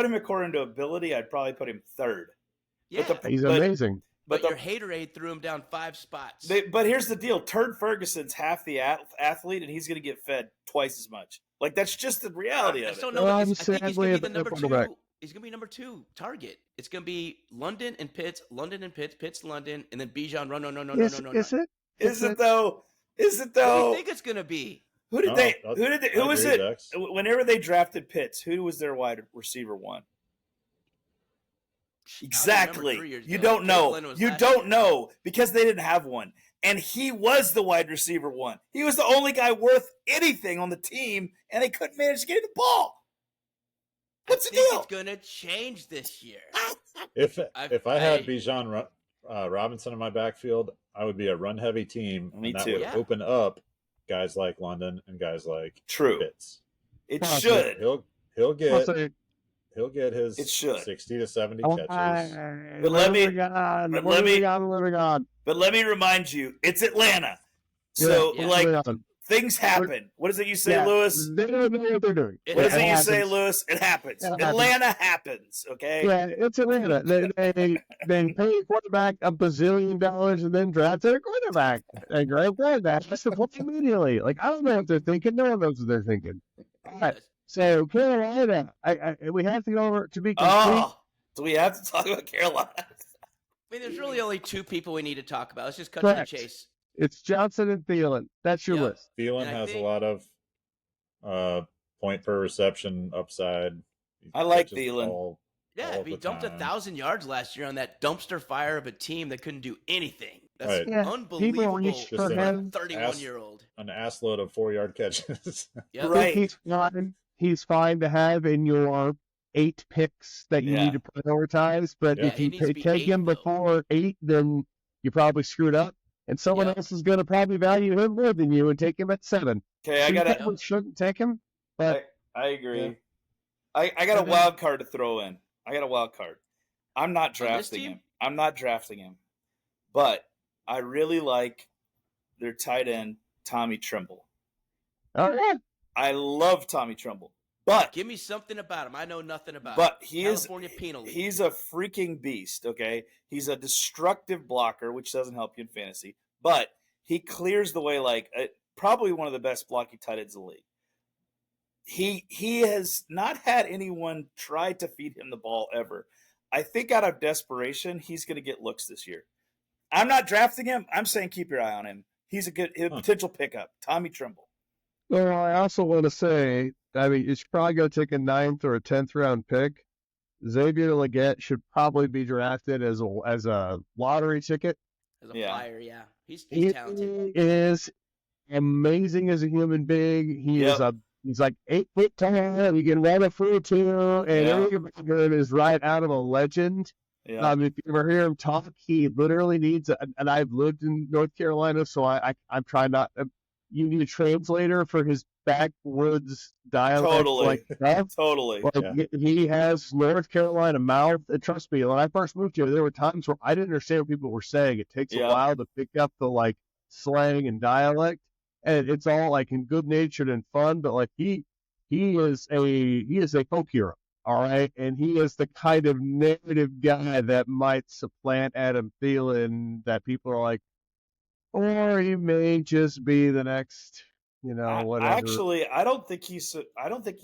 him according to ability, I'd probably put him 3rd. Yeah, he's amazing. But your haterade threw him down 5 spots. But here's the deal: Turd Ferguson's half the athlete, and he's going to get fed twice as much. Like that's just the reality of it. I still know that. I think he's going to be the number 2. He's going to be number 2 target. It's going to be London and Pitts, Pitts, London, and then Bijan. No. Is it? Is it though? What do you think it's going to be? Who was it? Dex. Whenever they drafted Pitts, who was their wide receiver 1? Exactly. You don't know. You don't know because they didn't have one. And he was the wide receiver 1. He was the only guy worth anything on the team, and they couldn't manage to get him the ball. What's the deal? It's going to change this year. If I had Bijan Robinson in my backfield, I would be a run-heavy team. Me and too. That would open up guys like London and guys like Pitts. It should. He'll get his 60 to 70 catches. But let me remind you, it's Atlanta. So things happen. What is it you say, Lewis? They don't know what they're doing. What is it you say, Lewis? It happens. Atlanta happens. Okay. Yeah, it's Atlanta. They pay a quarterback $1 bazillion and then draft a quarterback. And that's the point immediately. Like I don't know what they're thinking. No one knows what they're thinking. All right. So Carolina, we have to go over to be complete. Do we have to talk about Carolina? I mean, there's really only 2 people we need to talk about. Let's just cut to the chase. It's Johnson and Thielen. That's your list. Thielen has a lot of point per reception upside. I like Thielen. He dumped 1,000 yards last year on that dumpster fire of a team that couldn't do anything. That's unbelievable. Just a 31-year-old. An assload of 4-yard catches. Yep. Right. He's fine to have in your 8 picks that you need to prioritize. But if you take him before 8, then you probably screwed up. And someone else is going to probably value him more than you and take him at 7. Okay, shouldn't take him. But I agree. Yeah. I got a wild card to throw in. I'm not drafting him. But I really like their tight end, Tommy Tremble. All right. I love Tommy Tremble. But give me something about him. I know nothing about him. But California Penal League. He's a freaking beast, okay? He's a destructive blocker, which doesn't help you in fantasy. But he clears the way like probably one of the best blocking tight ends in the league. He has not had anyone try to feed him the ball ever. I think out of desperation, he's going to get looks this year. I'm not drafting him. I'm saying keep your eye on him. He's a potential pickup. Tommy Tremble. Well, I also want to say, I mean, you should probably go take a 9th or a 10th round pick. Xavier Legette should probably be drafted as a lottery ticket. As a flyer, yeah. He's talented. He is amazing as a human being. He's like 8 foot tall. He can run a 4.2, and everything about him is right out of a legend. Yeah. If you ever hear him talk, he literally needs. And I've lived in North Carolina, so I'm trying not. you need a translator for his backwoods dialect. Totally. Like stuff. Totally. Like he has North Carolina mouth. And trust me, when I first moved here, there were times where I didn't understand what people were saying. It takes a while to pick up the like slang and dialect, and it's all like in good natured and fun. But like he is a folk hero, all right, and he is the kind of narrative guy that might supplant Adam Thielen. That people are like, or he may just be the next. Whatever. Actually, I don't think he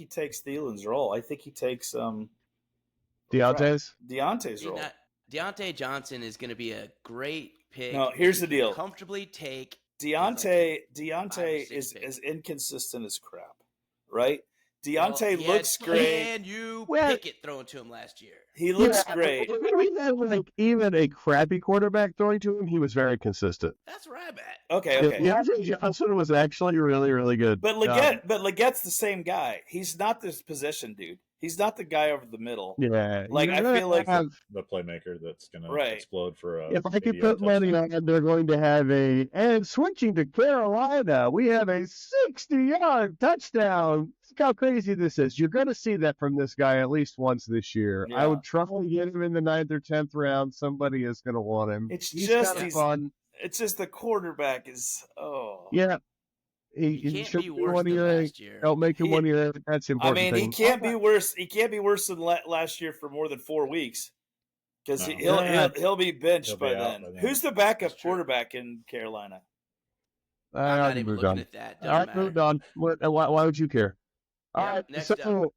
takes Thielen's role. I think he takes Deontay's role. Deontay Johnson is going to be a great pick. No, here's the deal. Comfortably take Deontay is as inconsistent as crap, right? Deontay looks great. And you Pickett throwing to him last year. He looks great. Even a crappy quarterback throwing to him, he was very consistent. That's where I'm at. Okay. Deontay Johnson was actually really, really good. But Legette's the same guy. He's not this possession dude. He's not the guy over the middle. Yeah. Like I feel like the playmaker that's going to explode for if I could put money on it, they're going to have and switching to Carolina, we have a 60-yard touchdown. Look how crazy this is. You're going to see that from this guy at least once this year. Yeah. I would try to get him in the 9th or 10th round. Somebody is going to want him. He's fun. It's just the quarterback is Yeah. He can't be worse than last year. Don't make him 1 year. That's the important thing. He can't be worse. He can't be worse than last year for more than 4 weeks because he'll be benched by then. Who's the backup quarterback in Carolina? I'm not even looking at that. All right, moved on. Why would you care? All right. Next up. No,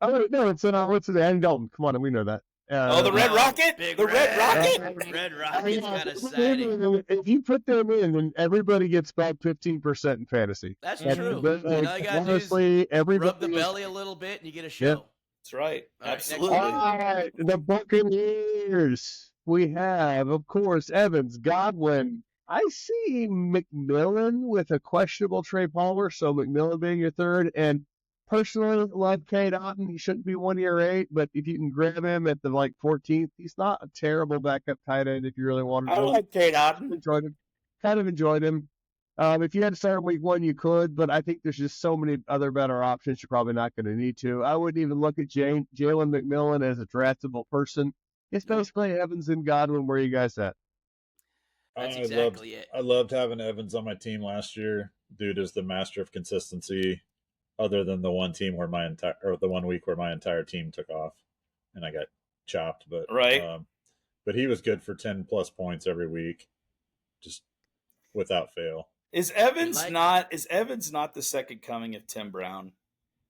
it's what's it? Andy Dalton. Come on, we know that. The Red Rocket? The Red Rocket? Red Rocket's got a sighting. If you put them in, then everybody gets about 15% in fantasy. That's true. Honestly, everybody rub the belly a little bit and you get a show. Yeah. That's right. Absolutely. All right. The Buccaneers. We have, of course, Evans, Godwin. I see McMillan with a questionable Trey Palmer, so McMillan being your third. And personally, love Cade Otton. He shouldn't be 1 year 8, but if you can grab him at the 14th, he's not a terrible backup tight end if you really want to. I like Cade Otton. Enjoyed him. If you had to start week 1, you could, but I think there's just so many other better options. You're probably not going to need to. I wouldn't even look at Jalen McMillan as a draftable person. It's basically Evans and Godwin. Where are you guys at? That's exactly it. I loved having Evans on my team last year. Dude is the master of consistency. Other than the one week where my entire team took off and I got chopped, but he was good for 10 plus points every week, just without fail. Is Evans not the second coming of Tim Brown?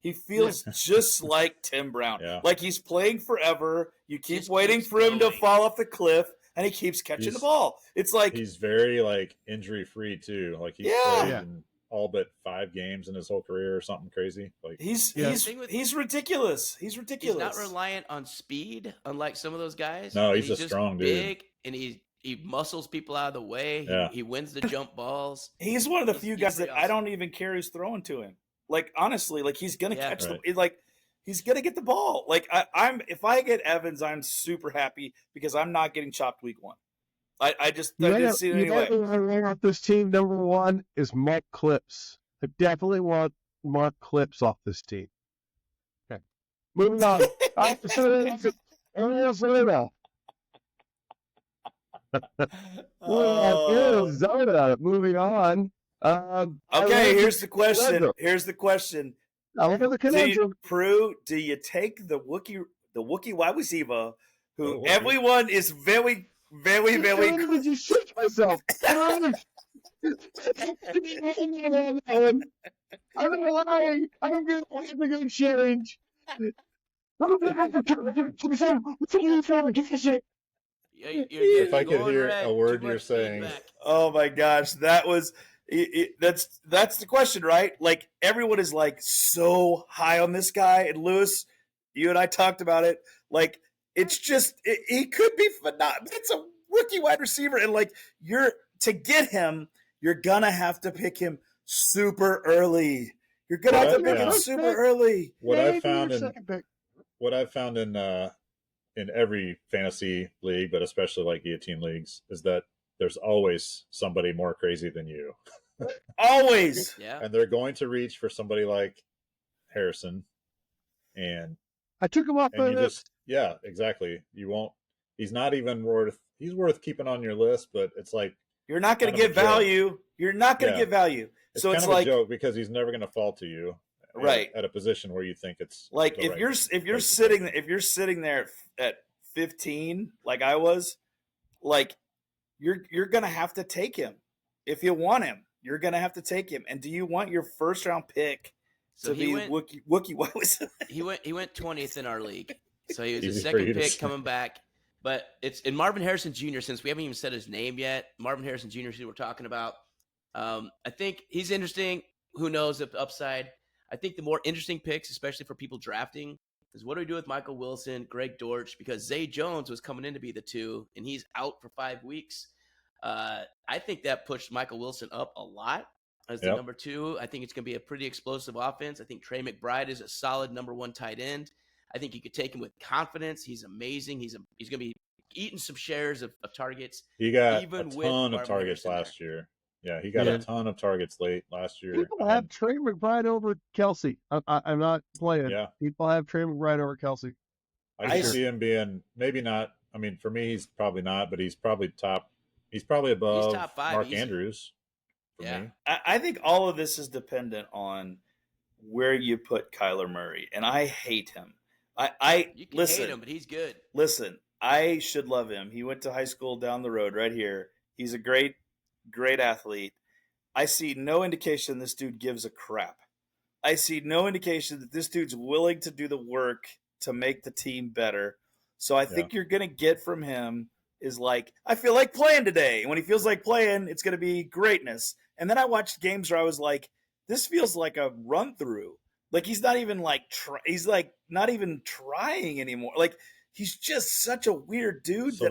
He feels just like Tim Brown. Yeah. Like he's playing forever. You keep waiting for him to fall off the cliff, and he keeps catching the ball. It's like he's very injury free too. Like he's played in all but 5 games in his whole career or something crazy. Like he's ridiculous. He's ridiculous. He's not reliant on speed, unlike some of those guys. No, he's just strong dude. Big, and he muscles people out of the way. Yeah. He wins the jump balls. He's one of the few guys that awesome. I don't even care who's throwing to him. Like honestly, he's gonna catch he's gonna get the ball. Like if I get Evans, I'm super happy because I'm not getting chopped week 1. I didn't see it anyway. You off this team, number 1 is Mark Clips. I definitely want Mark Clips off this team. Okay. Moving on. Arizona. Moving on. Okay, here's the question. I look at the conundrum. Prue, do you take the Wookiee wide receiver who everyone is very, very, very... I would just shake myself. I'm lying. I don't get the good change. If I could hear a word you're saying. Oh my gosh, that was... That's the question, right? Like everyone is so high on this guy, and Lewis, you and I talked about it. Like it's just he could be phenomenal. It's a rookie wide receiver, and to get him, you're gonna have to pick him super early. You're gonna have to pick him super early. What I found in every fantasy league, but especially Guillotine leagues, is that there's always somebody more crazy than you. Always. Yeah. And they're going to reach for somebody like Harrison. And I took him off you the just, yeah, exactly. You won't, he's not even he's worth keeping on your list, but it's like, You're not going to kind of get a joke. value. You're not going to Yeah. get value. It's So kind it's of like a joke because he's never going to fall to you. Right. At a position where you think it's like the if right you're place to sitting take him. if you're sitting there at 15 like I was, like you're going to have to take him. If you want him, you're going to have to take him. And do you want your first round pick to be Wookie? What was it? He went 20th in our league. So he was Easy the for you second to pick say. coming back. But it's in Marvin Harrison Jr., since we haven't even said his name yet. Marvin Harrison Jr. is who we're talking about. I think he's interesting. Who knows if the upside? I think the more interesting picks, especially for people drafting, is what do we do with Michael Wilson, Greg Dortch? Because Zay Jones was coming in to be the 2, and he's out for 5 weeks. I think that pushed Michael Wilson up a lot as the number 2. I think it's going to be a pretty explosive offense. I think Trey McBride is a solid number 1 tight end. I think you could take him with confidence. He's amazing. He's going to be eating some shares of targets. He got even a with ton of Marvin targets Harrison last year. Yeah, he got a ton of targets late last year. People have Trey McBride over Kelsey. I'm not playing. Yeah. People have Trey McBride over Kelsey. I can see him being maybe not. I mean, for me, he's probably not, but he's probably top. He's probably above He's top 5 Mark easy. Andrews. For me. I think all of this is dependent on where you put Kyler Murray, and I hate him. You can listen, hate him, but he's good. Listen, I should love him. He went to high school down the road right here. He's a great athlete. I see no indication this dude gives a crap. I see no indication that this dude's willing to do the work to make the team better. So I think you're going to get from him is like, I feel like playing today. And when he feels like playing, it's going to be greatness. And then I watched games where I was like, this feels like a run through. Like he's not even like, he's like not even trying anymore. Like he's just such a weird dude. So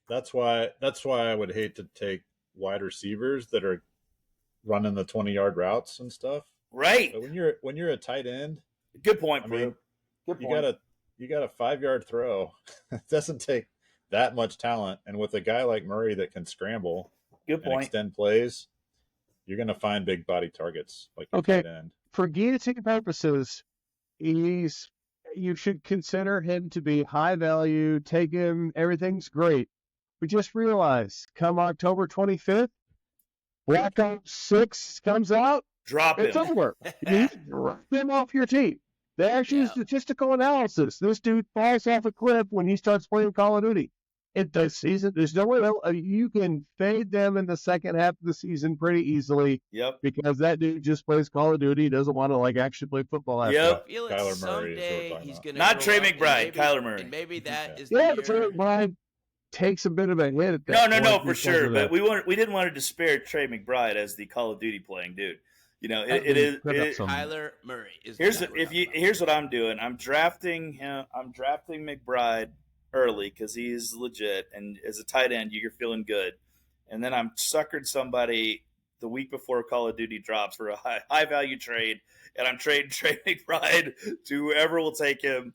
that's why I would hate to take wide receivers that are running the 20-yard routes and stuff. Right. But when you're a tight end, good point. I mean, good point. You got a 5-yard throw. It doesn't take that much talent, and with a guy like Murray that can scramble, good point, and extend plays, you're going to find big body targets like your tight end. For guillotine purposes, you should consider him to be high value. Take him. Everything's great. We just realized, come October 25th, Black Ops 6 comes out. Drop him. It's over. You drop him off your team. They actually do statistical analysis. This dude falls off a cliff when he starts playing Call of Duty. The season, there's no way you can fade them in the second half of the season pretty easily. Yep. Because that dude just plays Call of Duty. He doesn't want to actually play football after. Yep. I feel like Kyler Murray someday he's going to not Trey McBride, Kyler Murray. And maybe that is Trey the year. McBride takes a bit of a hit at that. No, for sure. But we didn't want to disparage Trey McBride as the Call of Duty playing dude. You know, it is Kyler Murray. Here's what I'm doing. I'm drafting him. I'm drafting McBride early because he's legit, and as a tight end, you're feeling good. And then I'm suckered somebody the week before Call of Duty drops for a high value trade, and I'm trading Trey McBride to whoever will take him,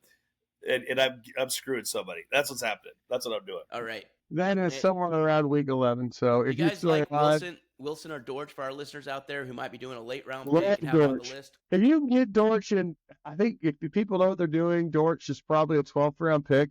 and I'm screwing somebody. That's what's happening. That's what I'm doing. All right. That is somewhere around week 11. So if you guys like Wilson or Dortch for our listeners out there who might be doing a late round pick and have on the list? If you can get Dortch, and I think if people know what they're doing, Dortch is probably a 12th round pick.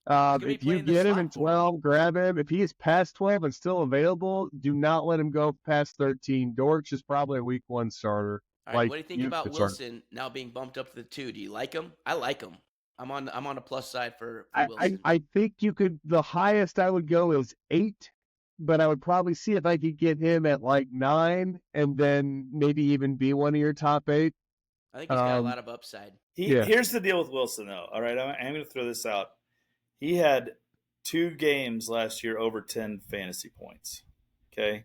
If you get him in 12, grab him. If he is past 12 and still available, do not let him go past 13. Dortch is probably a week 1 starter. All right, what do you think about Wilson now being bumped up to the 2? Do you like him? I like him. I'm on a plus side for Wilson. I think you could. The highest I would go is 8, but I would probably see if I could get him at 9, and then maybe even be one of your top 8. I think he's got a lot of upside. Here's the deal with Wilson, though. All right, I'm going to throw this out. He had 2 games last year over 10 fantasy points. Okay,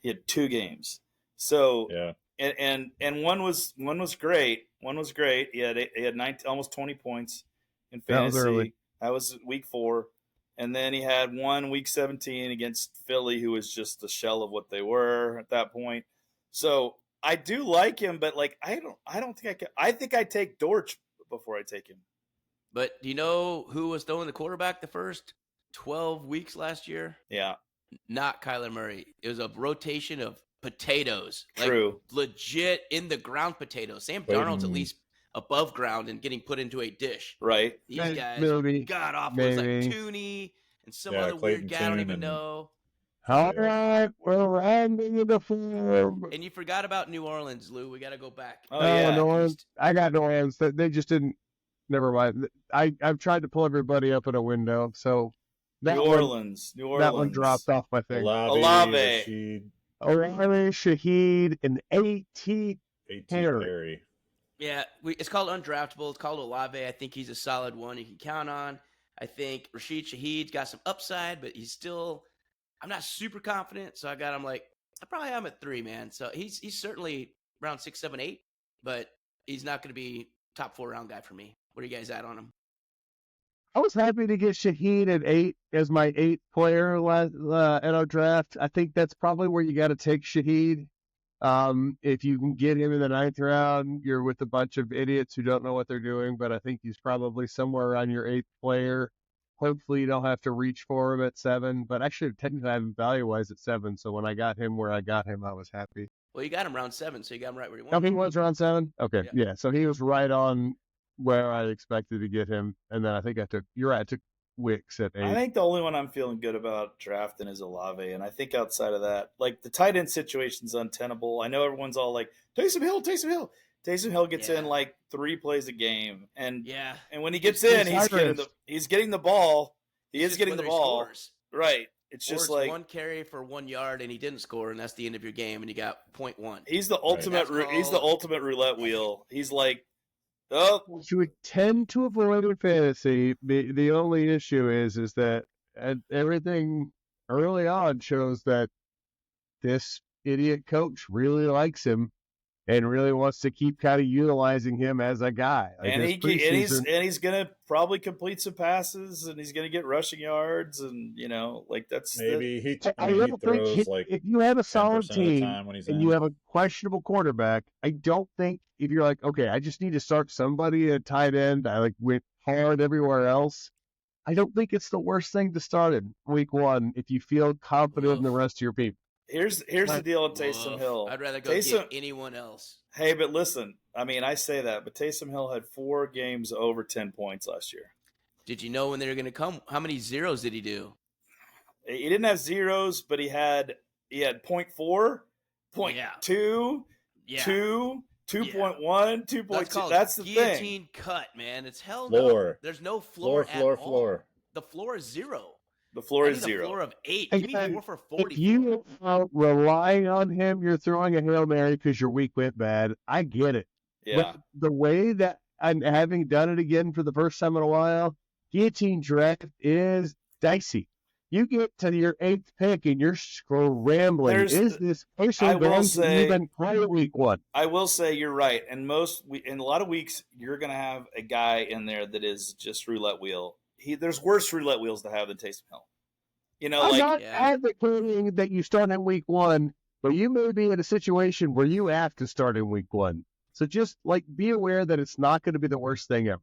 he had 2 games. So and one was great. One was great. He had 19, almost 20 points in fantasy. That was week 4, and then he had one week 17 against Philly, who was just a shell of what they were at that point. So I do like him, but I don't think I can. I think I take Dortch before I take him. But do you know who was throwing the quarterback the first 12 weeks last year? Yeah. not Kyler Murray. It was a rotation of potatoes. True. Like, legit in the ground potatoes. Sam Darnold's at least above ground and getting put into a dish. Right. These guys Maybe. got off. It was like Maybe. Tooney and some Yeah, other Clayton weird guy I don't Tune even and- know. All right, we're rounding into form. And you forgot about New Orleans, Lou. We got to go back. Oh, yeah. New Orleans. I got New Orleans. They just didn't. Never mind. I've tried to pull everybody up in a window, so New Orleans. that one dropped off my thing. Olave. Rashid, Alavi, Shaheed, and A.T. A.T. Perry. Perry. Yeah, it's called undraftable. It's called Olave. I think he's a solid one you can count on. I think Rashid Shaheed's got some upside, but he's still – I'm not super confident, so I got him like – I probably have him at 3, man. So he's certainly around 6, 7, 8, but he's not going to be top 4-round guy for me. What are you guys at on him? I was happy to get Shaheed at 8 as my 8th player at our draft. I think that's probably where you got to take Shaheed. If you can get him in the 9th round, you're with a bunch of idiots who don't know what they're doing, but I think he's probably somewhere around your 8th player. Hopefully you don't have to reach for him at 7, but actually technically I have him value-wise at 7, so when I got him where I got him, I was happy. Well, you got him round 7, so you got him right where you Oh, want he him. was around 7? Okay, Yeah. yeah, so he was right on where I expected to get him, and then I think you're right, I took Wicks at 8. I think the only one I'm feeling good about drafting is Olave, and I think outside of that, like the tight end situation's untenable. I know everyone's all like Taysom Hill. Taysom Hill gets in like 3 plays a game, and when he gets in, he's getting the ball. He is getting the ball. Scores. Right. It's just like 1 carry for 1 yard, and he didn't score, and that's the end of your game, and you got 0.1. He's the ultimate. He's the ultimate roulette wheel. He's like, oh, You would tend to avoid in fantasy. The only issue is that everything early on shows that this idiot coach really likes him and really wants to keep kind of utilizing him as a guy. Like and he's gonna probably complete some passes, and he's gonna get rushing yards, and like that's Maybe he throws if you have a solid 10% of the team time when he's and in. you have a questionable quarterback, I don't think if you're like, okay, I just need to start somebody at tight end, I went hard everywhere else. I don't think it's the worst thing to start in week 1 if you feel confident in the rest of your people. Here's the deal on Taysom Hill. I'd rather go get anyone else. Hey, but listen, I mean, I say that, but Taysom Hill had 4 games over 10 points last year. Did you know when they were going to come? How many zeros did he do? He didn't have zeros, but he had 0.4, 0.2, 2, 2.1, 2.2. That's the guillotine thing. Cut, man. It's hell Floor. no. There's no floor at all. The floor is 0. The floor is I need 0. A floor of 8. Give me 4 for 40. If you are relying on him, you're throwing a Hail Mary because your week went bad. I get it. Yeah. But the way that I'm having done it again for the first time in a while, guillotine draft is dicey. You get to your 8th pick and you're scrambling. Is this person going to even play week 1? I will say you're right. And in a lot of weeks, you're going to have a guy in there that is just roulette wheel. There's worse roulette wheels to have than Taysom Hill. I'm not advocating that you start in week 1, but you may be in a situation where you have to start in week 1. So just be aware that it's not going to be the worst thing ever.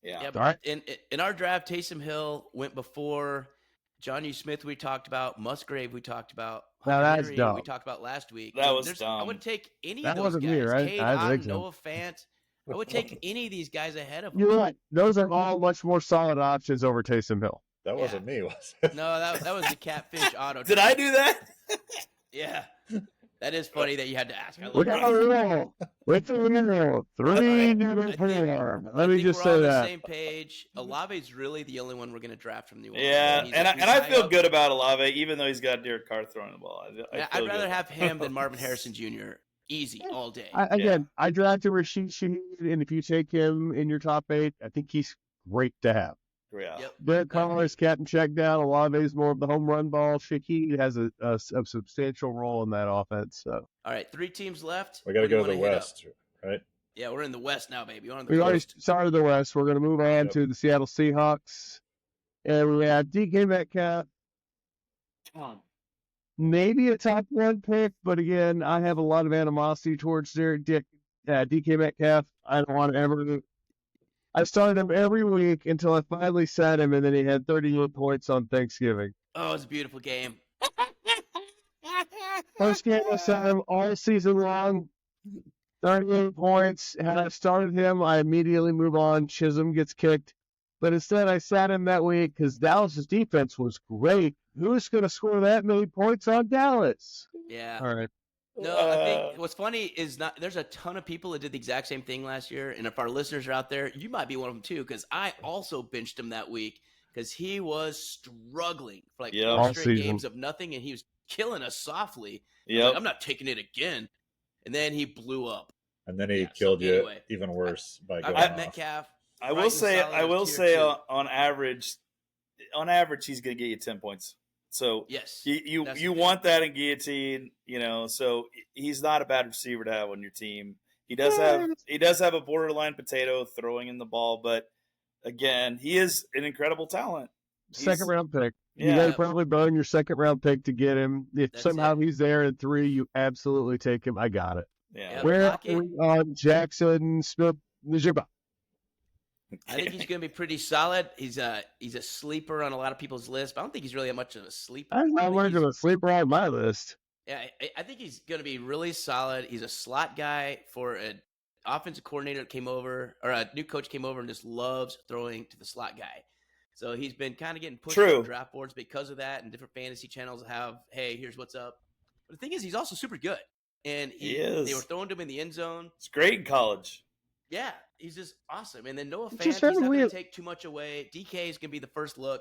Yeah. But right. In our draft, Taysom Hill went before John U. Smith. We talked about Musgrave. We talked about. Now that's dumb. We talked about last week. That was dumb. I would take any of those guys. That wasn't me, right? Cade Otton, Noah Fant. I would take any of these guys ahead of him. You're right. Those are all much more solid options over Taysom Hill. That wasn't me, was it? No, that was the catfish auto. Did I do that? Yeah. That is funny that you had to ask. With the rule. 3 different form. Let me just say we're on that. The same page. Olave's really the only one we're going to draft from the Orleans. Yeah, and I feel good about Olave, even though he's got Derek Carr throwing the ball. I'd rather have him than Marvin Harrison Jr. Easy all day. I drafted Rashid Shaheed, and if you take him in your top 8, I think he's great to have. Yeah. Yep. Derek Carr's catch check down. Olave's more of the home run ball. Shaheed has a substantial role in that offense. So. All right, 3 teams left. We got to go to the West, right? Yeah, we're in the West now, baby. We already started the West. We're going to move on to the Seattle Seahawks. And we have DK Metcalf. Maybe a top 1 pick, but again, I have a lot of animosity towards DK Metcalf. I don't want to ever. I started him every week until I finally sat him, and then he had 38 points on Thanksgiving. Oh, it's a beautiful game. First game I sat him all season long, 38 points. Had I started him, I immediately move on. Chisholm gets kicked. But instead, I sat him that week because Dallas' defense was great. Who's going to score that many points on Dallas? Yeah. All right. No, I think what's funny is there's a ton of people that did the exact same thing last year. And if our listeners are out there, you might be one of them too, because I also benched him that week because he was struggling for like Yep. 4 All straight season. games of nothing, and he was killing us softly. I was Yep. like, I'm not taking it again. And then he blew up. And then he Yeah, so killed you anyway, even worse by I've going got off. Metcalf. I will Brighton say, solid I will tier say, 2. on average, he's going to get you 10 points. So Yes. you That's the thing. want that in Guillotine, so he's not a bad receiver to have on your team. He does have a borderline potato throwing in the ball, but again, he is an incredible talent. Second round pick. You Yeah. got to probably burn your second round pick to get him. If That's somehow it. he's there in 3, you absolutely take him. I got it. Yeah. Yeah. Where Lockett. are we on Jackson Smith Njigba? I think he's going to be pretty solid. He's a sleeper on a lot of people's lists, but I don't think he's really much of a sleeper. I'm I think not going to sleeper on my list. Yeah, I think he's going to be really solid. He's a slot guy for an offensive coordinator that came over, or a new coach came over and just loves throwing to the slot guy. So he's been kind of getting pushed True. on draft boards because of that, and different fantasy channels have, hey, here's what's up. But the thing is, he's also super good. And He is. They were throwing to him in the end zone. It's great in college. Yeah, he's just awesome. And then Noah Fant, It's he's just not very going to weird. take too much away. DK is going to be the first look.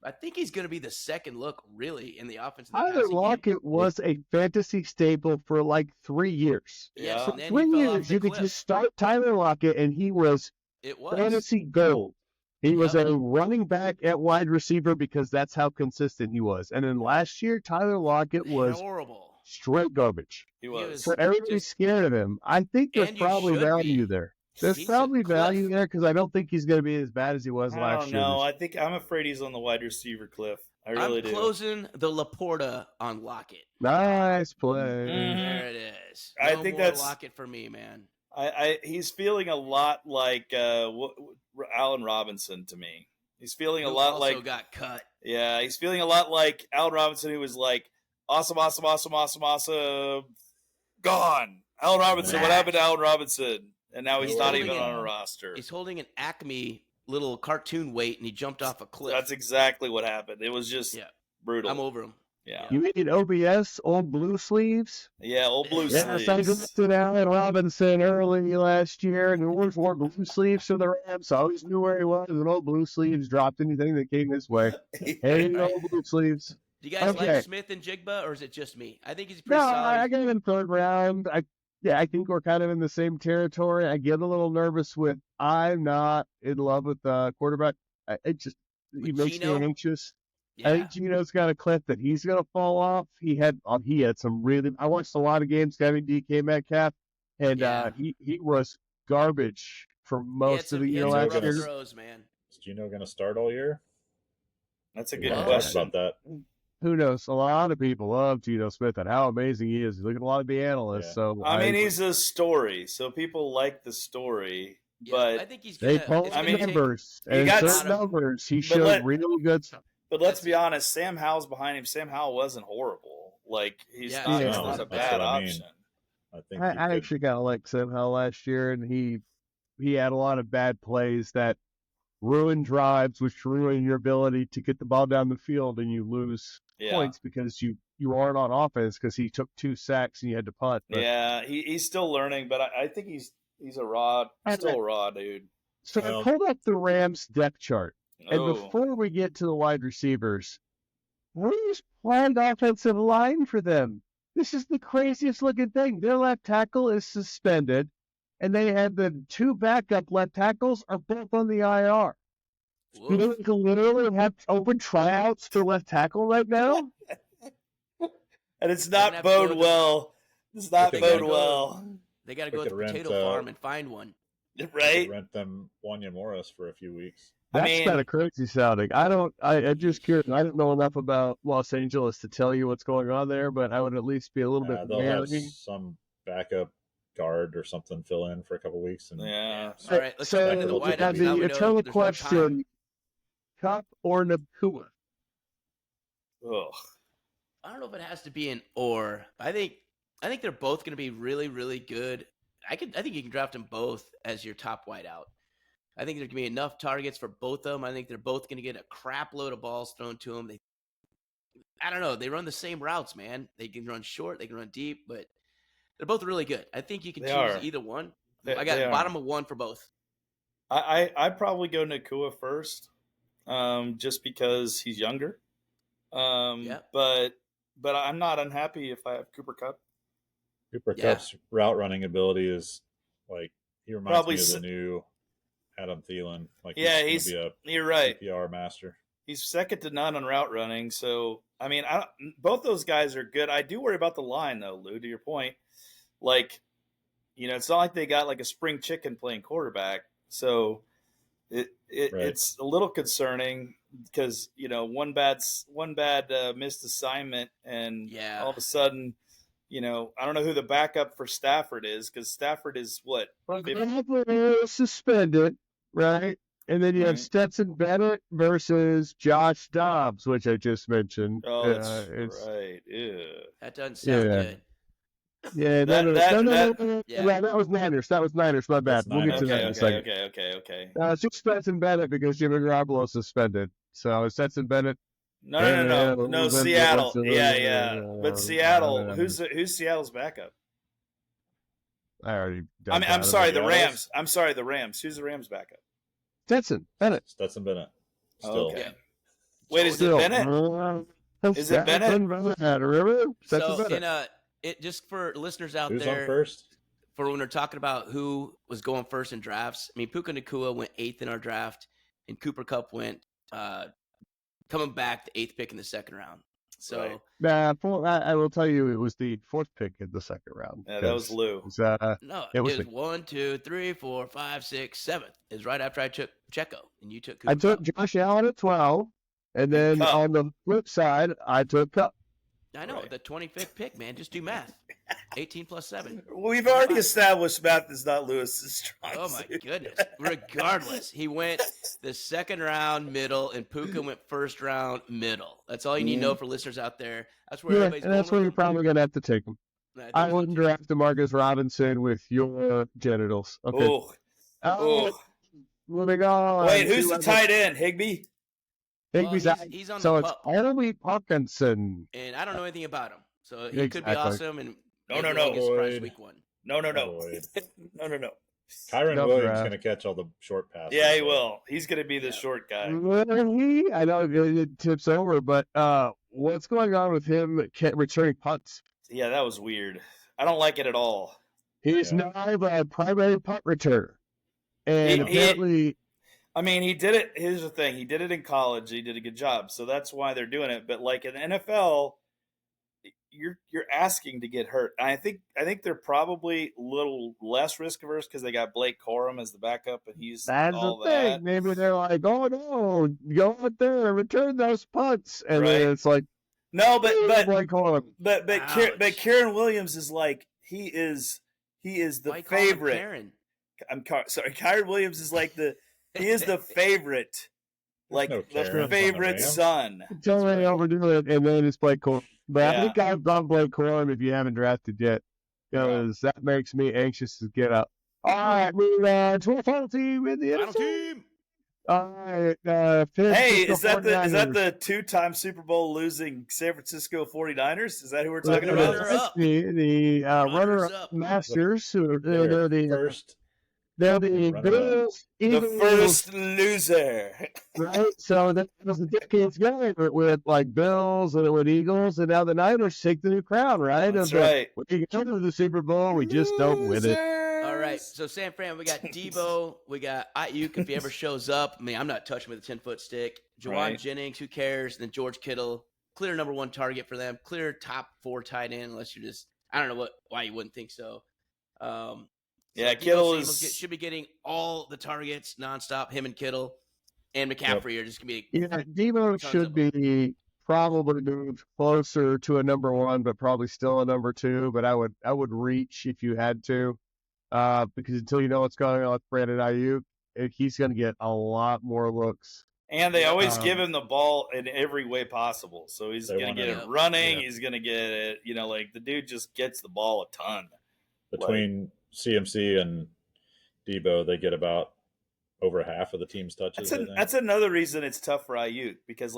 I think he's going to be the second look, really, in the offense. In the Tyler passing game. Lockett was a fantasy staple for like 3 years. Yes, Yeah. and then 3 he fell years, off the you could cliff. just start Tyler Lockett, and he was It was. fantasy gold. He was Yep. a running back at wide receiver because that's how consistent he was. And then last year, Tyler Lockett was horrible. straight garbage. He was- was. So everybody's Just- scared of him. I think there's And you probably should value be. there. There's He's a probably cliff. value there because I don't think he's going to be as bad as he was I last don't year. know. I'm afraid he's on the wide receiver cliff. I really I'm do. closing the Laporta on Lockett. Nice play. Mhm. There it is. I No think more that's- Lockett for me, man. He's feeling a lot like Allen Robinson to me. He's feeling a Who lot also like got cut. yeah. He's feeling a lot like Allen Robinson, who was like awesome, gone. Allen Robinson. What happened to Allen Robinson? And now he's He's not holding even it. on a roster. He's holding an Acme little cartoon weight, and he jumped off a cliff. That's exactly what happened. It was just Yeah. brutal. I'm over him. Yeah. You mean OBS, old blue sleeves? Yeah, old blue Yes, I sleeves. drafted Allen Robinson early last year, and he always wore blue sleeves for the Rams, so I always knew where he was, and old blue sleeves dropped anything that came his way. Hey, old blue sleeves. Do you guys Okay. like Smith and Jigba, or is it just me? I think he's pretty No, solid. I got him in third round. I think we're kind of in the same territory. I get a little nervous with I'm not in love with the quarterback. He With makes Geno? me anxious. Yeah. I think Gino's got a cliff that he's gonna fall off. He had some really. I watched a lot of games having DK Metcalf, and Yeah. he was garbage for most of the He year had some last rough year. throws, man. Is Gino going to start all year? That's a We good haven't Yeah. talked question. about that. Who knows? A lot of people love Geno Smith and how amazing he is. Look at a lot of the analysts. Yeah. So I mean, he's a story, so people like the story. Yeah, But I think he's they gonna. post it's I gonna mean, take- numbers you and got- certain numbers. He but showed really good stuff. But let's be honest, Sam Howell's behind him. Sam Howell wasn't horrible. Like he's Yeah, not, yeah. he's not a That's bad what I mean. option. I think I he could- actually kind of like Sam Howell last year, and he had a lot of bad plays that ruined drives, which ruin your ability to get the ball down the field, and you lose Yeah, points because you aren't on offense because he took 2 sacks and you had to punt. But, yeah. He's still learning, but I think he's a still a raw dude. So Well- I pulled up the Rams depth chart, and Oh, before we get to the wide receivers, who's playing offensive line for them? This is the craziest looking thing. Their left tackle is suspended, and they had the 2 backup left tackles are both on the IR. Woof. You literally have open tryouts for left tackle right now. and it's They're gonna not have to go bode to the- well. It's not They bode gotta go- well, They got to We go to could the rent, potato farm and find one. right? rent them Wanya Morris for a few weeks. I That's mean- kind of crazy sounding. I'm just curious. I don't know enough about Los Angeles to tell you what's going on there, but I would at least be a little bit They'll have wary. some backup guard or something fill in for a couple weeks. And Yeah. All right, let's so jump into the wide wideouts. Now the we know eternal there's no time. question: Cup or Nakua? Ugh. I don't know if it has to be an or. I think they're both going to be really, really good. I think you can draft them both as your top wideout. I think there can be enough targets for both of them. I think they're both going to get a crap load of balls thrown to them. I don't know. They run the same routes, man. They can run short, they can run deep, but they're both really good. I think you can choose either one. I got bottom of one for both. I probably go Nakua first, just because he's younger. But I'm not unhappy if I have Cooper Kupp. Cooper Kupp's route running ability is like he reminds Probably me of the new Adam Thielen. Like you're right. PPR master. He's second to none on route running. So I mean, both those guys are good. I do worry about the line though, Lou. To your point, like it's not like they got like a spring chicken playing quarterback. So it's a little concerning because one bad missed assignment and all of a sudden. I don't know who the backup for Stafford is because Stafford is what? Suspended, right? And then you have Stetson Bennett versus Josh Dobbs, which I just mentioned. Oh, that's right. Yeah. That doesn't sound good. Yeah, that was Niners. That was Niners. My bad. We'll get to that in a second. Okay. It's just Stetson Bennett because Jimmy Garoppolo suspended. So Stetson Bennett. No, Seattle. Yeah. But Seattle, who's Seattle's backup? I already. I'm sorry, the Rams. I'm sorry, the Rams. Who's the Rams' backup? Stetson Bennett. Still. Okay. Wait, is it Bennett? Is it Bennett? So, just for listeners out Who's there, on first? For when we're talking about who was going first in drafts, I mean, Puka Nacua went 8th in our draft, and Cooper Kupp went coming back the 8th pick in the second round. So, I will tell you, it was the 4th pick in the second round. Yeah, that was Lou. It was 1, 2, 3, 4, 5, 6, 7th. It was right after I took Checo, and you took Cooper I took Kupp. Josh Allen at 12, and then on the flip side, I took Kupp. I know, the 25th pick, man. Just do math. 18 plus 7. We've already established math is not Lewis's strong Oh, my goodness. Regardless, he went the second round middle, and Puka went first round middle. That's all you need to know for listeners out there. That's where everybody's and that's where you're probably going to have to take him. I wouldn't draft DeMarcus Robinson with your genitals. Okay. Moving on. Wait, who's the tight end? Higbee? Higbee's he's on so the it's Alavi Parkinson. And I don't know anything about him. So he could be awesome. And No. Surprise week 1. No. No. Kyron Williams going to catch all the short passes. Yeah, he will. He's going to be the short guy. I know it tips over, but what's going on with him returning punts? Yeah, that was weird. I don't like it at all. He's now a primary punt returner. And apparently... he did it. Here's the thing. He did it in college. He did a good job. So that's why they're doing it. But like in the NFL, you're asking to get hurt. And I think they're probably a little less risk averse because they got Blake Corum as the backup, and he's that's all the thing. that. Maybe they're like, oh no, go out there and return those punts, and then it's like, no, but Blake Corum. But Kyren Williams is like he is the favorite. Sorry, Kyren Williams is like he is the favorite. Like the favorite son. Totally overdo it, and then it's Blake Corum. But I think I've done Blake Corum if you haven't drafted yet, because that makes me anxious to get up. All right, moving on to our final team in the NFC. All right, hey, is that the 2-time Super Bowl losing San Francisco 49ers? Is that who we're talking about? The runner-up Masters, who they're the first. They're the Bills, the first loser. Right? So that was the decades going with like Bills and with Eagles, and now the Niners take the new crown, right? That's right. We go to the Super Bowl, we just don't win it. All right. So San Fran, we got Deebo, we got Aiyuk if he ever shows up. I mean, I'm not touching with a 10-foot stick. Juwan Jennings, who cares? And then George Kittle, clear number 1 target for them. Clear top 4 tight end, unless you're just I don't know why you wouldn't think so. Kittle should be getting all the targets nonstop. Him and Kittle and McCaffrey are just gonna be. Deebo should be probably moved closer to a number 1, but probably still a number 2. But I would reach if you had to, because until you know what's going on with Brandon Aiyuk, he's going to get a lot more looks And they always Um, give him the ball in every way possible. So he's They going want to get to- it running. yeah. He's going to get it, like the dude just gets the ball a ton. Between CMC and Deebo, they get about over half of the team's touches. I think. That's another reason it's tough for Aiyuk because,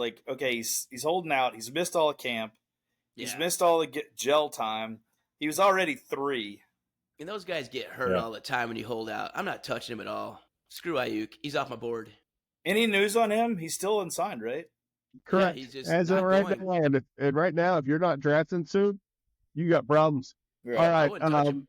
he's holding out. He's missed all of camp. He's Yeah. missed all the gel time. He was already 3. And those guys get hurt Yeah. all the time when you hold out. I'm not touching him at all. Screw Aiyuk. He's off my board. Any news on him? He's still unsigned, right? Correct. he's just As not of right going. now, and right now, if you're not drafting soon, you got problems. All I right. wouldn't touch him.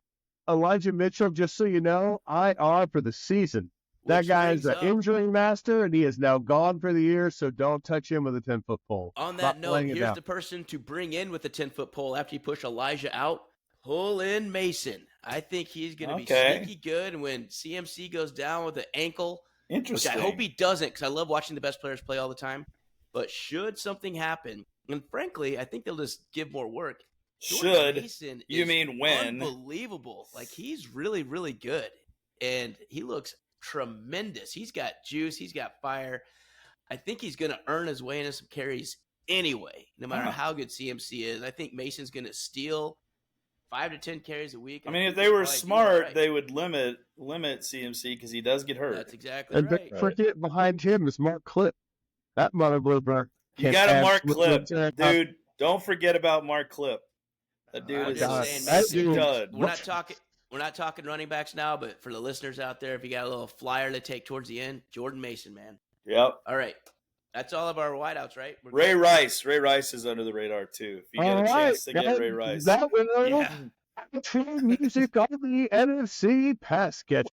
Elijah Mitchell, just so you know, IR for the season. That Which guy is brings an up- injury master, and he is now gone for the year, so don't touch him with a 10-foot pole. On Stop that note, laying it here's down. the person to bring in with the 10-foot pole after you push Elijah out. Pull in Mason. I think he's going to be Okay. sneaky good. And when CMC goes down with an ankle, which Interesting. I hope he doesn't because I love watching the best players play all the time. But should something happen, and frankly, I think they'll just give more work. Jordan Should. Mason You is mean when? Unbelievable. He's really, really good. And he looks tremendous. He's got juice. He's got fire. I think he's going to earn his way into some carries anyway, no matter Huh. how good CMC is. I think Mason's going to steal 5 to 10 carries a week. I mean, if think they he'll were probably do smart, all right. they would limit CMC because he does get hurt. That's exactly And right. don't forget, behind him is Mark Clip. That mother blooper. You got a Mark Clip, dude. Don't forget about Mark Clip. That dude I'm is just God, a saying, that Mason, dude- stud. we're not talking running backs now, but for the listeners out there, if you got a little flyer to take towards the end, Jordan Mason, man. Yep. All right. That's all of our wideouts, right? We're Ray good? Rice. Ray Rice is under the radar too. If you get All a right, chance to get Ray Rice. That was Yeah. actual music on the NFC pass sketch.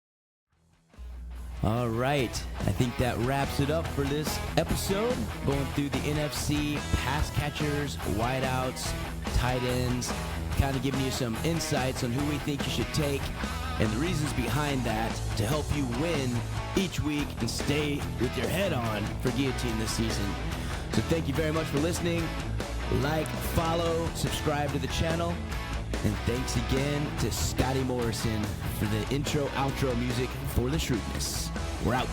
All right. I think that wraps it up for this episode. Going through the NFC pass catchers, wideouts, tight ends, kind of giving you some insights on who we think you should take and the reasons behind that to help you win each week and stay with your head on for Guillotine this season. So thank you very much for listening. Like, follow, subscribe to the channel. And thanks again to Scotty Morrison for the intro, outro music for the Shrewdness. We're out.